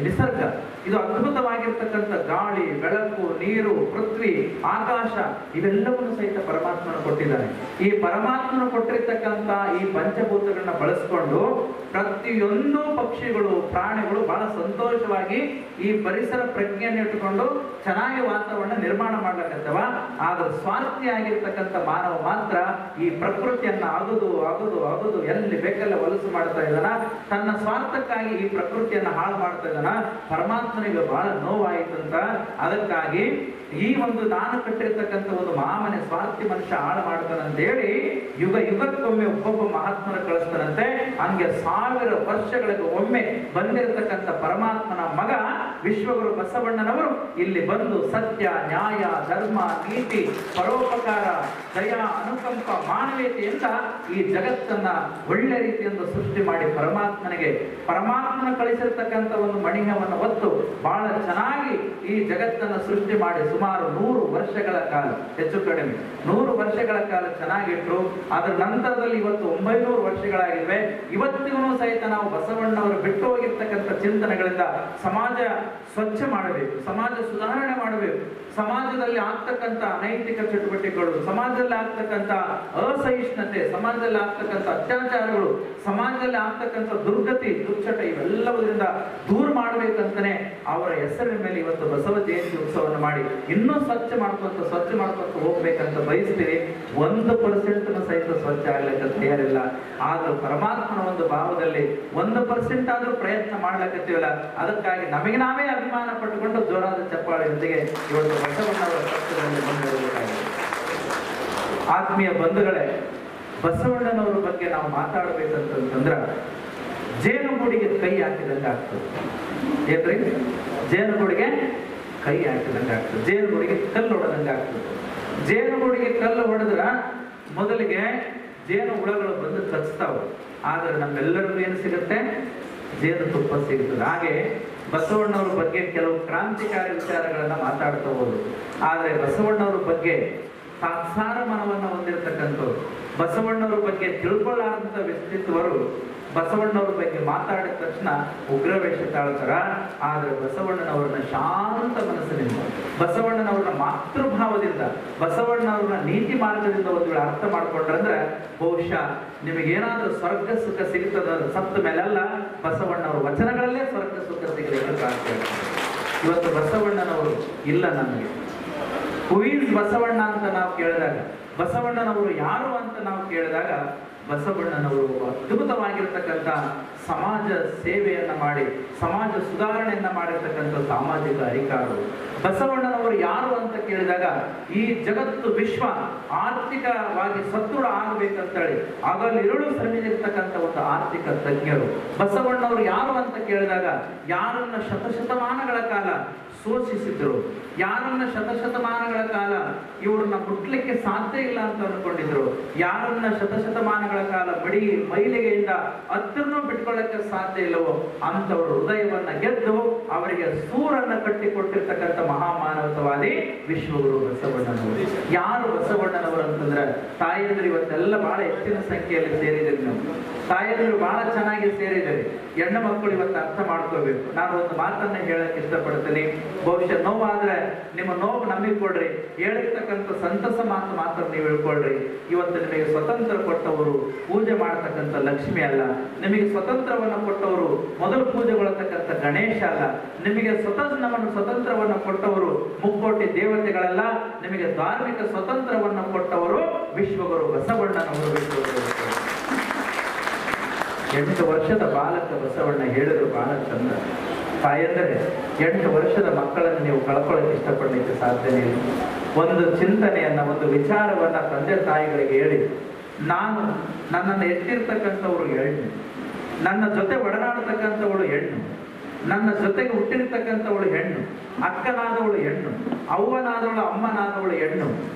ನಿಸರ್ಗ. ಇದು ಅದ್ಭುತವಾಗಿರ್ತಕ್ಕಂಥ ಗಾಳಿ, ಬೆಳಕು, ನೀರು, ಪೃಥ್ವಿ, ಆಕಾಶ ಇವೆಲ್ಲವನ್ನು ಸಹಿತ ಪರಮಾತ್ಮನ ಕೊಟ್ಟಿದ್ದಾನೆ. ಈ ಪರಮಾತ್ಮನ ಕೊಟ್ಟಿರ್ತಕ್ಕಂಥ ಈ ಪಂಚಭೂತಗಳನ್ನ ಬಳಸ್ಕೊಂಡು ಪ್ರತಿಯೊಂದು ಪಕ್ಷಿಗಳು, ಪ್ರಾಣಿಗಳು ಬಹಳ ಸಂತೋಷವಾಗಿ ಈ ಪರಿಸರ ಪ್ರಜ್ಞೆಯನ್ನು ಇಟ್ಟುಕೊಂಡು ಚೆನ್ನಾಗಿ ವಾತಾವರಣ ನಿರ್ಮಾಣ ಮಾಡ್ಲಕ್ಕತ್ತವ. ಆದ್ರೆ ಸ್ವಾರ್ಥಿಯಾಗಿರ್ತಕ್ಕಂಥ ಮಾನವ ಮಾತ್ರ ಈ ಪ್ರಕೃತಿಯನ್ನ ಅಗದು ಎಲ್ಲಿ ಬೇಕಲ್ಲ ಹೊಲಸು ಮಾಡ್ತಾ ಇದ್ದಾನ, ತನ್ನ ಸ್ವಾರ್ಥಕ್ಕಾಗಿ ಈ ಪ್ರಕೃತಿಯನ್ನ ಹಾಳು ಮಾಡ್ತಾ ಇದ್ದಾನ. ಪರಮಾತ್ಮನಿಗೆ ಬಹಳ ನೋವಾಯಿತಂತ. ಅದಕ್ಕಾಗಿ ಈ ಒಂದು ನಾನು ಕಟ್ಟಿರ್ತಕ್ಕಂಥ ಒಂದು ಮಹಾಮನೆ ಸ್ವಾರ್ಥಿ ಮನುಷ್ಯ ಹಾಳು ಮಾಡ್ತಾನಂತ ಹೇಳಿ ಯುಗಕ್ಕೊಮ್ಮೆ ಒಬ್ಬೊಬ್ಬ ಮಹಾತ್ಮನ ಕಳಿಸ್ತಾನಂತೆ. ಹಂಗೆ 1000 ವರ್ಷಗಳಿಗೆ ಒಮ್ಮೆ ಬಂದಿರತಕ್ಕಂಥ ಪರಮಾತ್ಮನ ಮಗ ವಿಶ್ವಗುರು ಬಸವಣ್ಣನವರು ಇಲ್ಲಿ ಬಂದು ಸತ್ಯ, ನ್ಯಾಯ, ಧರ್ಮ, ನೀತಿ, ಪರೋಪಕಾರ, ದಯಾ, ಅನುಕಂಪ, ಮಾನವೀಯತೆಯಿಂದ ಈ ಜಗತ್ತನ್ನ ಒಳ್ಳೆ ರೀತಿಯಿಂದ ಸೃಷ್ಟಿ ಮಾಡಿ ಪರಮಾತ್ಮನ ಕಳಿಸಿರ್ತಕ್ಕಂಥ ಒಂದು ಮಣಿಹವನ್ನು ಹೊತ್ತು ಬಹಳ ಚೆನ್ನಾಗಿ ಈ ಜಗತ್ತನ್ನ ಸೃಷ್ಟಿ ಮಾಡಿ ಸುಮಾರು 100 ವರ್ಷಗಳ ಕಾಲ, ಹೆಚ್ಚು ಕಡಿಮೆ 100 ವರ್ಷಗಳ ಕಾಲ ಚೆನ್ನಾಗಿಟ್ರು. ಅದರ ನಂತರದಲ್ಲಿ ಇವತ್ತು 900 ವರ್ಷಗಳಾಗಿವೆ. ಇವತ್ತಿಗೂ ಸಹಿತ ನಾವು ಬಸವಣ್ಣವರು ಬಿಟ್ಟು ಹೋಗಿರ್ತಕ್ಕಂಥ ಚಿಂತನೆಗಳಿಂದ ಸಮಾಜ ಸ್ವಚ್ಛ ಮಾಡಬೇಕು, ಸಮಾಜ ಸುಧಾರಣೆ ಮಾಡಬೇಕು. ಸಮಾಜದಲ್ಲಿ ಆಗ್ತಕ್ಕಂಥ ಅನೈತಿಕ ಚಟುವಟಿಕೆಗಳು, ಸಮಾಜದಲ್ಲಿ ಆಗ್ತಕ್ಕಂಥ ಅಸಹಿಷ್ಣುತೆ, ಸಮಾಜದಲ್ಲಿ ಆಗ್ತಕ್ಕಂಥ ಅತ್ಯಾಚಾರಗಳು, ಸಮಾಜದಲ್ಲಿ ಆಗ್ತಕ್ಕಂಥ ದುರ್ಗತಿ, ದುರ್ಚಟ ಇವೆಲ್ಲವುದರಿಂದ ದೂರ ಮಾಡಬೇಕಂತಾನೆ ಅವರ ಹೆಸರಿನ ಮೇಲೆ ಇವತ್ತು ಬಸವ ಜಯಂತಿ ಉತ್ಸವವನ್ನು ಮಾಡಿ ಇನ್ನೂ ಸ್ವಚ್ಛ ಮಾಡ್ಕೊಂತ ಹೋಗ್ಬೇಕಂತ ಬಯಸ್ತೀವಿ. 1% ಸಹಿತ ಸ್ವಚ್ಛ ಆಗ್ಲಿಕ್ಕೆ ತಯಾರಿಲ್ಲ. ಆದ್ರೂ ಪರಮಾತ್ಮನ ಒಂದು ಭಾವದಲ್ಲಿ 1% ಆದ್ರೂ ಪ್ರಯತ್ನ ಮಾಡ್ಲಕತ್ತೀವಲ್ಲ, ಅದಕ್ಕಾಗಿ ನಮಗೆ ನಾವೇ ಅಭಿಮಾನ ಪಟ್ಟುಕೊಂಡು ಜೋರಾದ ಚಪ್ಪಾಳೆಯೊಂದಿಗೆ ಇವತ್ತು ಬಸವಣ್ಣವರ ಪಕ್ಷದಲ್ಲಿ ಬಂದಿರಬೇಕಾಗಿದೆ. ಆತ್ಮೀಯ ಬಂಧುಗಳೇ, ಬಸವಣ್ಣನವರ ಬಗ್ಗೆ ನಾವು ಮಾತಾಡಬೇಕಂತಂದ್ರ ಜೇನುಗೂಡಿಗೆ ಕೈ ಹಾಕಿದಂಗೆ ಆಗ್ತದೆ. ಏನ್ರಿ? ಜೇನುಗೂಡಿಗೆ ಕೈ ಹಾಕಿದಂಗೆ ಆಗ್ತದೆ, ಜೇನುಗೂಡಿಗೆ ಕಲ್ಲು ಹೊಡೆದಂಗೆ ಆಗ್ತದೆ. ಜೇನುಗೂಡಿಗೆ ಕಲ್ಲು ಹೊಡೆದ್ರ ಮೊದಲಿಗೆ ಜೇನು ಹುಳಗಳು ಬಂದು ಕಚ್ತಾವೆ, ಆದ್ರೆ ನಮ್ಮೆಲ್ಲರಿಗೂ ಏನು ಸಿಗುತ್ತೆ? ಜೇನು ತುಪ್ಪ ಸಿಗುತ್ತದೆ. ಹಾಗೆ ಬಸವಣ್ಣವ್ರ ಬಗ್ಗೆ ಕೆಲವು ಕ್ರಾಂತಿಕಾರಿ ವಿಚಾರಗಳನ್ನ ಮಾತಾಡ್ತಾ ಹೋದ್ರು. ಆದ್ರೆ ಬಸವಣ್ಣವ್ರ ಬಗ್ಗೆ ಸಾಕ್ಷಾರ ಮನವನ್ನ ಹೊಂದಿರತಕ್ಕಂಥವ್ರು, ಬಸವಣ್ಣವ್ರ ಬಗ್ಗೆ ತಿಳ್ಕೊಳ್ಳಾರಂತ ವ್ಯಕ್ತಿತ್ವರು ಬಸವಣ್ಣವ್ರ ಬಗ್ಗೆ ಮಾತಾಡಿದ ತಕ್ಷಣ ಉಗ್ರವೇಷ ತಾಳ್ತಾರ. ಆದ್ರೆ ಬಸವಣ್ಣನವ್ರನ್ನ ಶಾಂತ ಮನಸ್ಸಿನಿಂದ, ಬಸವಣ್ಣನವ್ರನ್ನ ಮಾತೃಭಾವದಿಂದ, ಬಸವಣ್ಣವ್ರನ್ನ ನೀತಿ ಮಾರ್ಗದಿಂದ ಒಂದು ವೇಳೆ ಅರ್ಥ ಮಾಡ್ಕೊಂಡ್ರಂದ್ರೆ ಬಹುಶಃ ನಿಮಗೇನಾದ್ರೂ ಸ್ವರ್ಗ ಸುಖ ಸಿಗ್ತದ ಸತ್ತ ಮೇಲೆಲ್ಲ ಬಸವಣ್ಣವ್ರ ವಚನಗಳಲ್ಲೇ ಸ್ವರ್ಗ ಸುಖ ಸಿಗಲಿಕ್ಕೆ ಸಾಧ್ಯ. ಇವತ್ತು ಬಸವಣ್ಣನವರು ಇಲ್ಲ ನಮಗೆ. ಹೂ ಈಸ್ ಬಸವಣ್ಣ ಅಂತ ನಾವು ಕೇಳಿದಾಗ, ಬಸವಣ್ಣನವರು ಯಾರು ಅಂತ ನಾವು ಕೇಳಿದಾಗ, ಬಸವಣ್ಣನವರು ಅದ್ಭುತವಾಗಿರ್ತಕ್ಕಂಥ ಸಮಾಜ ಸೇವೆಯನ್ನ ಮಾಡಿ ಸಮಾಜ ಸುಧಾರಣೆಯನ್ನ ಮಾಡಿರ್ತಕ್ಕಂಥ ಸಾಮಾಜಿಕ ಅಧಿಕಾರರು. ಬಸವಣ್ಣನವರು ಯಾರು ಅಂತ ಕೇಳಿದಾಗ, ಈ ಜಗತ್ತು ವಿಶ್ವ ಆರ್ಥಿಕವಾಗಿ ಸದೃಢ ಆಗಬೇಕಂತೇಳಿ ಹಗಲಿರುಳು ಶ್ರಮಿಸಿರ್ತಕ್ಕಂಥ ಒಂದು ಆರ್ಥಿಕ ತಜ್ಞರು. ಬಸವಣ್ಣವರು ಯಾರು ಅಂತ ಕೇಳಿದಾಗ, ಯಾರನ್ನ ಶತಶತಮಾನಗಳ ಕಾಲ ಶೋಷಿಸಿದ್ರು, ಯಾರನ್ನ ಶತಶತಮಾನಗಳ ಕಾಲ ಇವ್ರನ್ನ ಮುಟ್ಲಿಕ್ಕೆ ಸಾಧ್ಯ ಇಲ್ಲ ಅಂತ ಅನ್ಕೊಂಡಿದ್ರು, ಯಾರನ್ನ ಶತಶತಮಾನಗಳ ಕಾಲ ಮೈಲಿಗೆಯಿಂದ ಹತ್ತನ್ನು ಬಿಟ್ಕೊಳ್ಳಕ್ಕೆ ಸಾಧ್ಯ ಇಲ್ಲವೋ ಅಂತವ್ರ ಹೃದಯವನ್ನ ಗೆದ್ದು ಅವರಿಗೆ ಸೂರನ್ನ ಕಟ್ಟಿಕೊಟ್ಟಿರ್ತಕ್ಕಂಥ ಮಹಾಮಾನವತವಾದಿ ವಿಶ್ವಗುರು ಬಸವಣ್ಣನವರು. ಯಾರು ಬಸವಣ್ಣನವರು ಅಂತಂದ್ರೆ ತಾಯಿಯಂದ್ರೆ ಇವತ್ತೆಲ್ಲ ಬಹಳ ಹೆಚ್ಚಿನ ಸಂಖ್ಯೆಯಲ್ಲಿ ಸೇರಿದ್ರಿ ನಾವು. ತಾಯಂದಿರು ಬಹಳ ಚೆನ್ನಾಗಿ ಸೇರಿದ್ದಾರೆ. ಹೆಣ್ಣು ಮಕ್ಕಳು ಇವತ್ತು ಅರ್ಥ ಮಾಡ್ಕೋಬೇಕು. ನಾನು ಒಂದು ಮಾತನ್ನ ಹೇಳಕ್ ಇಷ್ಟಪಡ್ತೀನಿ. ಬಹುಶಃ ನೋವಾದ್ರೆ ನಿಮ್ಮ ನೋವು ನಮಗೆ ಕೊಡ್ರಿ, ಹೇಳಿರ್ತಕ್ಕಂಥ ಸಂತಸ ಮಾತ್ರ ನೀವು ಹೇಳ್ಕೊಳ್ರಿ. ಇವತ್ತು ನಿಮಗೆ ಸ್ವತಂತ್ರ ಕೊಟ್ಟವರು ಪೂಜೆ ಮಾಡತಕ್ಕಂಥ ಲಕ್ಷ್ಮಿ ಅಲ್ಲ, ನಿಮಗೆ ಸ್ವತಂತ್ರವನ್ನು ಕೊಟ್ಟವರು ಮೊದಲು ಪೂಜೆಗೊಳ್ಳತಕ್ಕಂಥ ಗಣೇಶ ಅಲ್ಲ, ನಿಮಗೆ ಸ್ವತಂತ್ರವನ್ನು ಕೊಟ್ಟವರು ಮುಕ್ಕೋಟಿ ದೇವತೆಗಳಲ್ಲ, ನಿಮಗೆ ಧಾರ್ಮಿಕ ಸ್ವತಂತ್ರವನ್ನು ಕೊಟ್ಟವರು ವಿಶ್ವಗುರು ಬಸವಣ್ಣನವರು. ವಿಶ್ವಗುರು 8 ವರ್ಷದ ಬಾಲಕ ಬಸವಣ್ಣ ಹೇಳಿದ್ರು ಬಹಳ ಚಂದ. ತಾಯಂದರೆ 8 ವರ್ಷದ ಮಕ್ಕಳನ್ನು ನೀವು ಕಳ್ಕೊಳ್ಳೋಕೆ ಇಷ್ಟಪಡಲಿಕ್ಕೆ ಸಾಧ್ಯನೇ ಇಲ್ಲ. ಒಂದು ಚಿಂತನೆಯನ್ನ, ಒಂದು ವಿಚಾರವನ್ನ ತಂದೆ ತಾಯಿಗಳಿಗೆ ಹೇಳಿ, ನಾನು ನನ್ನನ್ನು ಎತ್ತಿರ್ತಕ್ಕಂಥವ್ರು ಹೆಣ್ಣು, ನನ್ನ ಜೊತೆ ಒಡನಾಡತಕ್ಕಂಥವಳು ಹೆಣ್ಣು, ನನ್ನ ಜೊತೆಗೆ ಹುಟ್ಟಿರ್ತಕ್ಕಂಥವಳು ಹೆಣ್ಣು, ಅಕ್ಕನಾದವಳು ಹೆಣ್ಣು, ಅವ್ವನಾದವಳು ಅಮ್ಮನಾದವಳು ಹೆಣ್ಣು,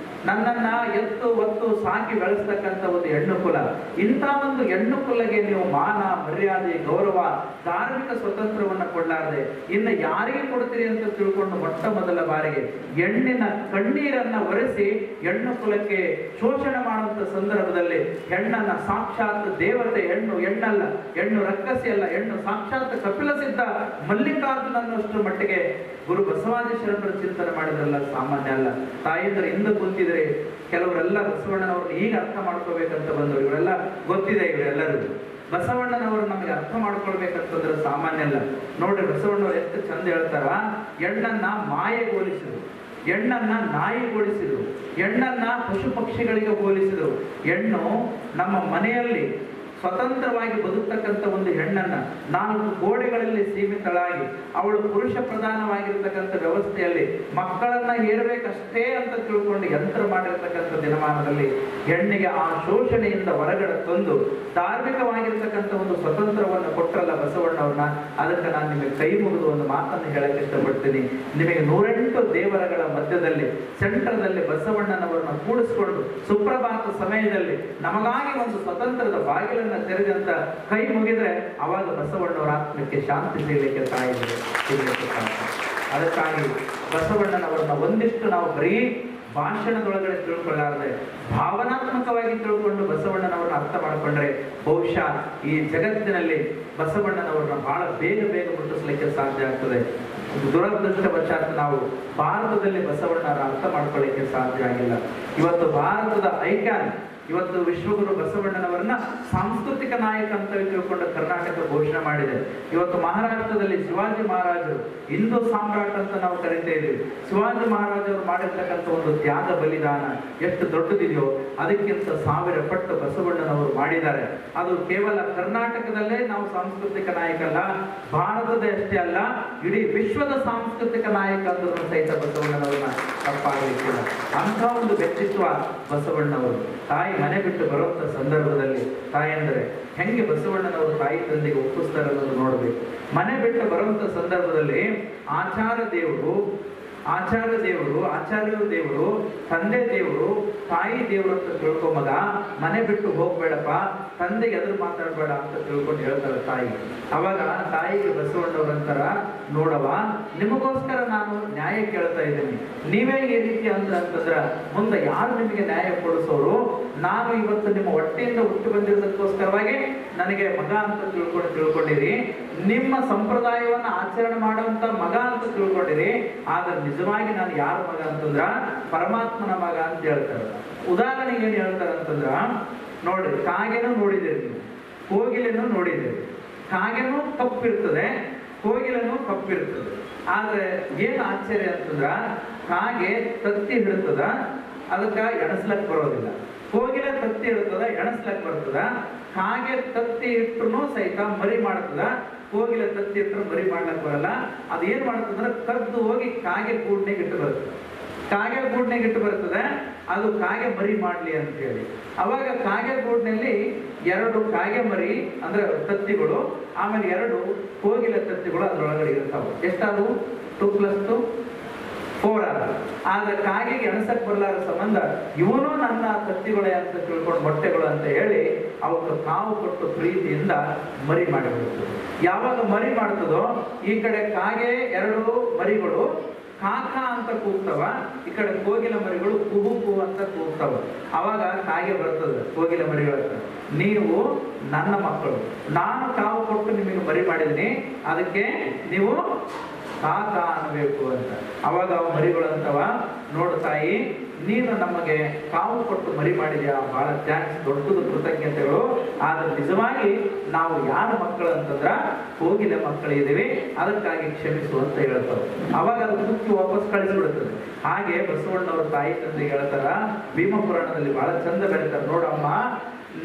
ನನ್ನನ್ನ ಎತ್ತು ಒತ್ತು ಸಾಕಿ ಬೆಳೆಸ್ತಕ್ಕಂಥ ಒಂದು ಹೆಣ್ಣು ಕುಲ. ಇಂಥ ಒಂದು ಹೆಣ್ಣು ಕುಲಗೆ ನೀವು ಮಾನ ಮರ್ಯಾದೆ ಗೌರವ ಧಾರ್ಮಿಕ ಸ್ವತಂತ್ರವನ್ನ ಕೊಡಲಾರದೆ ಇನ್ನು ಯಾರಿಗೆ ಕೊಡ್ತೀರಿ ಅಂತ ತಿಳ್ಕೊಂಡು ಮೊಟ್ಟ ಮೊದಲ ಬಾರಿಗೆ ಹೆಣ್ಣಿನ ಕಣ್ಣೀರನ್ನ ಒರೆಸಿ ಹೆಣ್ಣು ಕುಲಕ್ಕೆ ಶೋಷಣೆ ಮಾಡುವಂತ ಸಂದರ್ಭದಲ್ಲಿ ಹೆಣ್ಣನ್ನ ಸಾಕ್ಷಾತ್ ದೇವತೆ, ಹೆಣ್ಣಲ್ಲ, ಹೆಣ್ಣು ರಕ್ಕಸಿ ಅಲ್ಲ, ಹೆಣ್ಣು ಸಾಕ್ಷಾತ್ ಕಪಿಲ ಸಿದ್ಧ ಮಲ್ಲಿಕಾರ್ಜುನನ್ನಷ್ಟು ಮಟ್ಟಿಗೆ ಗುರು ಬಸವಾದಿ ಶರಣರು ಚಿಂತನೆ ಮಾಡಿದ್ರಲ್ಲ, ಸಾಮಾನ್ಯ ಅಲ್ಲ. ತಾಯಂದ್ರೆ ಹಿಂದೆ ಕುಂತಿದ್ರೆ ಕೆಲವರೆಲ್ಲ ಬಸವಣ್ಣನವ್ರನ್ನ ಈಗ ಅರ್ಥ ಮಾಡ್ಕೋಬೇಕಂತ ಬಂದವರು, ಇವರೆಲ್ಲ ಗೊತ್ತಿದೆ ಇವರೆಲ್ಲರಿಗೂ. ಬಸವಣ್ಣನವರು ನಮಗೆ ಅರ್ಥ ಮಾಡ್ಕೊಳ್ಬೇಕಂತಂದ್ರೆ ಸಾಮಾನ್ಯ ಅಲ್ಲ. ನೋಡ್ರಿ ಬಸವಣ್ಣವ್ರು ಎಷ್ಟು ಚಂದ ಹೇಳ್ತಾರ, ಹೆಣ್ಣನ್ನ ಮಾಯೆಗೋಲಿಸಿದ್ರು, ಹೆಣ್ಣನ್ನ ನಾಯಿಗೊಳಿಸಿದ್ರು, ಹೆಣ್ಣನ್ನ ಪಶು ಪಕ್ಷಿಗಳಿಗೆ ಹೋಲಿಸಿದ್ರು. ಹೆಣ್ಣು ನಮ್ಮ ಮನೆಯಲ್ಲಿ ಸ್ವತಂತ್ರವಾಗಿ ಬದುಕ್ತಕ್ಕಂಥ ಒಂದು ಹೆಣ್ಣನ್ನ 4 ಗೋಡೆಗಳಲ್ಲಿ ಸೀಮಿತಳಾಗಿ ಅವಳು ಪುರುಷ ಪ್ರಧಾನವಾಗಿರ್ತಕ್ಕಂಥ ವ್ಯವಸ್ಥೆಯಲ್ಲಿ ಮಕ್ಕಳನ್ನ ಹೇರಬೇಕಷ್ಟೇ ಅಂತ ತಿಳ್ಕೊಂಡು ಯಂತ್ರ ಮಾಡಿರ್ತಕ್ಕಂಥ ದಿನಮಾನದಲ್ಲಿ ಹೆಣ್ಣಿಗೆ ಆ ಶೋಷಣೆಯಿಂದ ಹೊರಗಡೆ ತಂದು ಧಾರ್ಮಿಕವಾಗಿರ್ತಕ್ಕಂಥ ಒಂದು ಸ್ವತಂತ್ರವನ್ನು ಕೊಟ್ಟರಲ್ಲ ಬಸವಣ್ಣವ್ರನ್ನ. ಅದಕ್ಕೆ ನಾನು ನಿಮಗೆ ಕೈ ಮುಗಿದು ಒಂದು ಮಾತನ್ನು ಹೇಳಕ್ಕೆ ಇಷ್ಟಪಡ್ತೀನಿ. ನಿಮಗೆ 108 ದೇವರಗಳ ಮಧ್ಯದಲ್ಲಿ ಸೆಂಟರ್ದಲ್ಲಿ ಬಸವಣ್ಣನವರನ್ನ ಕೂಡಿಸ್ಕೊಂಡು ಸುಪ್ರಭಾತ ಸಮಯದಲ್ಲಿ ನಮಗಾಗಿ ಒಂದು ಸ್ವತಂತ್ರದ ಬಾಗಿಲನ್ನು ತೆರೆದಂತ ಕೈ ಮುಗಿದ್ರೆ ಅವಾಗ ಬಸವಣ್ಣವರ ಆತ್ಮಕ್ಕೆ ಶಾಂತಿ ಸಿಗಲಿಕ್ಕೆ ಸಿಗಲಿಕ್ಕೆ ಅದಕ್ಕಾಗಿ ಬಸವಣ್ಣನವರನ್ನ ಒಂದಿಷ್ಟು ನಾವು ಬರೀ ಭಾಷಣದೊಳಗಡೆ ತಿಳ್ಕೊಳ್ಳಾರದೆ ಭಾವನಾತ್ಮಕವಾಗಿ ತಿಳ್ಕೊಂಡು ಬಸವಣ್ಣನವರನ್ನ ಅರ್ಥ ಮಾಡಿಕೊಂಡ್ರೆ ಬಹುಶಃ ಈ ಜಗತ್ತಿನಲ್ಲಿ ಬಸವಣ್ಣನವರನ್ನ ಬಹಳ ಬೇಗ ಮುಟ್ಟಿಸ್ಲಿಕ್ಕೆ ಸಾಧ್ಯ ಆಗ್ತದೆ. ದುರದೃಷ್ಟವಶಾತ್ ನಾವು ಭಾರತದಲ್ಲಿ ಬಸವಣ್ಣರ ಅರ್ಥ ಮಾಡ್ಕೊಳ್ಳಿಕ್ಕೆ ಸಾಧ್ಯ ಆಗಿಲ್ಲ. ಇವತ್ತು ಭಾರತದ ಐಕ್ಯಾನ್, ಇವತ್ತು ವಿಶ್ವಗುರು ಬಸವಣ್ಣನವರನ್ನ ಸಾಂಸ್ಕೃತಿಕ ನಾಯಕ ಅಂತ ತಿಳ್ಕೊಂಡು ಕರ್ನಾಟಕ ಘೋಷಣೆ ಮಾಡಿದೆ. ಇವತ್ತು ಮಹಾರಾಷ್ಟ್ರದಲ್ಲಿ ಶಿವಾಜಿ ಮಹಾರಾಜರು ಹಿಂದೂ ಸಾಮ್ರಾಟ್ ಅಂತ ನಾವು ಕರೀತಾ ಇದ್ದೀವಿ. ಶಿವಾಜಿ ಮಹಾರಾಜರು ಮಾಡಿರ್ತಕ್ಕಂಥ ಒಂದು ತ್ಯಾಗ ಬಲಿದಾನ ಎಷ್ಟು ದೊಡ್ಡದಿದೆಯೋ ಅದಕ್ಕಿಂತ 1000 ಪಟ್ಟು ಬಸವಣ್ಣನವರು ಮಾಡಿದ್ದಾರೆ. ಅದು ಕೇವಲ ಕರ್ನಾಟಕದಲ್ಲೇ ನಾವು ಸಾಂಸ್ಕೃತಿಕ ನಾಯಕ ಅಲ್ಲ, ಭಾರತದ ಅಷ್ಟೇ ಅಲ್ಲ, ಇಡೀ ವಿಶ್ವದ ಸಾಂಸ್ಕೃತಿಕ ನಾಯಕ ಅಂದ್ರೂ ಸಹಿತ ಬಸವಣ್ಣನವರನ್ನ ತಪ್ಪಾಗಲಿಕ್ಕಿಲ್ಲ. ಅಂತ ಒಂದು ವ್ಯಕ್ತಿತ್ವ ಬಸವಣ್ಣವರು. ತಾಯಿ ಮನೆ ಬಿಟ್ಟು ಬರುವಂತ ಸಂದರ್ಭದಲ್ಲಿ ತಾಯಂದ್ರೆ ಹೆಂಗೆ ಬಸವಣ್ಣನವರು ತಾಯಿ ತಂದೆಗೆ ಒಪ್ಪಿಸ್ತಾರೆ ಅನ್ನೋದು ನೋಡ್ಬೇಕು. ಮನೆ ಬಿಟ್ಟು ಬರುವಂತ ಸಂದರ್ಭದಲ್ಲಿ ಆಚಾರ್ಯ ದೇವರು, ಆಚಾರ್ಯ ದೇವರು, ತಂದೆ ದೇವರು, ತಾಯಿ ದೇವರು ಅಂತ ತಿಳ್ಕೊಂಬಗ ಮನೆ ಬಿಟ್ಟು ಹೋಗ್ಬೇಡಪ್ಪ, ತಂದೆಗೆ ಎದುರು ಮಾತಾಡ್ಬೇಡ ಅಂತ ತಿಳ್ಕೊಂಡು ಹೇಳ್ತಾರೆ ತಾಯಿ. ಅವಾಗ ತಾಯಿಗೆ ಬಸವಣ್ಣವ್ರಂತಾರ, ನೋಡವ ನಿಮಗೋಸ್ಕರ ನಾನು ನ್ಯಾಯ ಕೇಳ್ತಾ ಇದ್ದೀನಿ, ನೀವೇ ಈ ರೀತಿ ಅಂತಂದ್ರ ಮುಂದೆ ಯಾರು ನಿಮಗೆ ನ್ಯಾಯ ಕೊಡಿಸೋರು? ನಾನು ಇವತ್ತು ನಿಮ್ಮ ಹೊಟ್ಟೆಯಿಂದ ಹುಟ್ಟು ಬಂದಿರೋದಕ್ಕೋಸ್ಕರವಾಗಿ ನನಗೆ ಮಗ ಅಂತ ತಿಳ್ಕೊಂಡಿರಿ, ನಿಮ್ಮ ಸಂಪ್ರದಾಯವನ್ನ ಆಚರಣೆ ಮಾಡುವಂತ ಮಗ ಅಂತ ತಿಳ್ಕೊಂಡಿರಿ. ಆದ್ರೆ ನಿಜವಾಗಿ ನಾನು ಯಾರ ಮಗ ಅಂತಂದ್ರ ಪರಮಾತ್ಮನ ಮಗ ಅಂತ ಹೇಳ್ತಾರೆ. ಉದಾಹರಣೆಗೆ ಏನ್ ಹೇಳ್ತಾರೆ ಅಂತಂದ್ರ, ನೋಡ್ರಿ ಕಾಗೆನೂ ನೋಡಿದಿರಿ ನೀವು, ಕೋಗಿಲೆನೂ ನೋಡಿದಿರಿ. ಕಾಗೆನೂ ಕಪ್ಪಿರ್ತದೆ, ಕೋಗಿಲೆನೂ ಕಪ್ಪಿರ್ತದೆ. ಆದ್ರೆ ಏನ್ ಆಶ್ಚರ್ಯ ಅಂತಂದ್ರ ಕಾಗೆ ತತ್ತಿ ಹಿಡ್ತದ, ಅದಕ್ಕ ಎಣಸ್ಲಕ್ ಬರೋದಿಲ್ಲ. ಕೋಗಿಲೆ ತತ್ತಿ ಹಿಡ್ತದ, ಎಣಸ್ಲಕ್ ಬರ್ತದ. ಕಾಗೆ ತತ್ತಿ ಇಟ್ಟರು ಸಹಿತ ಮರಿ ಮಾಡ್ತದ, ಕೋಗಿಲೆ ತತ್ತಿ ಇಟ್ಟರು ಮರಿ ಮಾಡ್ಲಕ್ ಬರಲ್ಲ. ಅದು ಏನ್ ಮಾಡ್ತದಂದ್ರೆ ಕದ್ದು ಹೋಗಿ ಕಾಗೆ ಗೂಡ್ನೆಗೆ ಇಟ್ಟು ಬರ್ತದೆ. ಕಾಗೆ ಗೂಡ್ನೆಗೆ ಇಟ್ಟು ಬರ್ತದೆ, ಅದು ಕಾಗೆ ಮರಿ ಮಾಡ್ಲಿ ಅಂತ ಹೇಳಿ. ಅವಾಗ ಕಾಗೆ ಗೂಡ್ನಲ್ಲಿ 2 ಕಾಗೆ ಮರಿ ಅಂದ್ರೆ ತತ್ತಿಗಳು, ಆಮೇಲೆ 2 ಕೋಗಿಲೆ ತತ್ತಿಗಳು ಅದ್ರೊಳಗಡೆ ಇರ್ತಾವೆ. ಎಷ್ಟಾದವು? 2+2 4 ಆದ್ರೆ ಕಾಗೆಗೆ ಎಣಸಕ್ ಬರ್ಲಾರ ಸಂಬಂಧ ಇವನು ನನ್ನ ತತ್ತಿಗಳೇ ಅಂತ ತಿಳ್ಕೊಂಡು ಮೊಟ್ಟೆಗಳು ಅಂತ ಹೇಳಿ ಅವಕ್ಕೆ ಕಾವು ಕೊಟ್ಟು ಪ್ರೀತಿಯಿಂದ ಮರಿ ಮಾಡಿಬಿಡ್ತದೆ. ಯಾವಾಗ ಮರಿ ಮಾಡ್ತದೋ ಈ ಕಡೆ ಕಾಗೆ 2 ಮರಿಗಳು ಕಾಕ ಅಂತ ಕೂಗ್ತವ, ಈ ಕಡೆ ಕೋಗಿಲ ಮರಿಗಳು ಕುಹು ಕುಹು ಅಂತ ಕೂಗ್ತವ. ಅವಾಗ ಕಾಗೆ ಬರ್ತದೆ ಕೋಗಿಲ ಮರಿಗಳ ಹತ್ರ, ನೀವು ನನ್ನ ಮಕ್ಕಳು, ನಾನು ಕಾವು ಕೊಟ್ಟು ನಿಮಗೆ ಮರಿ ಮಾಡಿದೀನಿ, ಅದಕ್ಕೆ ನೀವು ಕಾಕ ಅನ್ನಬೇಕು ಅಂತ. ಅವಾಗ ಅವ ಮರಿಗಳು ಅಂತವ, ನೋಡು ತಾಯಿ, ನೀನು ನಮಗೆ ಕಾವು ಕೊಟ್ಟು ಮರಿ ಮಾಡಿದ್ಯಾ, ಬಹಳ ಥ್ಯಾಂಕ್ಸ್, ದೊಡ್ಡದು ಕೃತಜ್ಞತೆಗಳು. ಆದ್ರೆ ನಿಜವಾಗಿ ನಾವು ಯಾರ ಮಕ್ಕಳು ಅಂತಂದ್ರ ಕೋಗಿಲೆ ಮಕ್ಕಳಿದ್ದೀವಿ, ಅದಕ್ಕಾಗಿ ಕ್ಷಮಿಸು ಅಂತ ಹೇಳ್ತಾರೆ. ಅವಾಗ ಅದು ಮುಖ್ಯ ವಾಪಸ್ ಕಳಿಸ್ಬಿಡ್ತದೆ. ಹಾಗೆ ಬಸವಣ್ಣವ್ರ ತಾಯಿ ತಂದೆ ಹೇಳ್ತಾರ, ಭೀಮ ಪುರಾಣದಲ್ಲಿ ಬಹಳ ಚಂದ ಬೆರೀತಾರೆ. ನೋಡಮ್ಮ,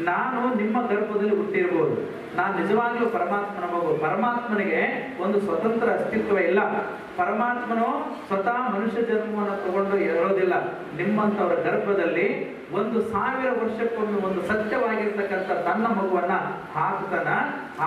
ನಾನು ನಿಮ್ಮ ಗರ್ಭದಲ್ಲಿ ಹುಟ್ಟಿರ್ಬೋದು, ನಾನು ನಿಜವಾಗ್ಲೂ ಪರಮಾತ್ಮನ ಮಗು. ಪರಮಾತ್ಮನಿಗೆ ಒಂದು ಸ್ವತಂತ್ರ ಅಸ್ತಿತ್ವ ಇಲ್ಲ. ಪರಮಾತ್ಮನು ಸ್ವತಃ ಮನುಷ್ಯ ಜನ್ಮವನ್ನು ತಗೊಂಡು ಇರೋದಿಲ್ಲ. ನಿಮ್ಮಂತವರ ಗರ್ಭದಲ್ಲಿ 1000 ವರ್ಷಕ್ಕೊಮ್ಮೆ ಒಂದು ಸತ್ಯವಾಗಿರ್ತಕ್ಕಂಥ ತನ್ನ ಮಗುವನ್ನ ಹಾಕ್ತಾನ.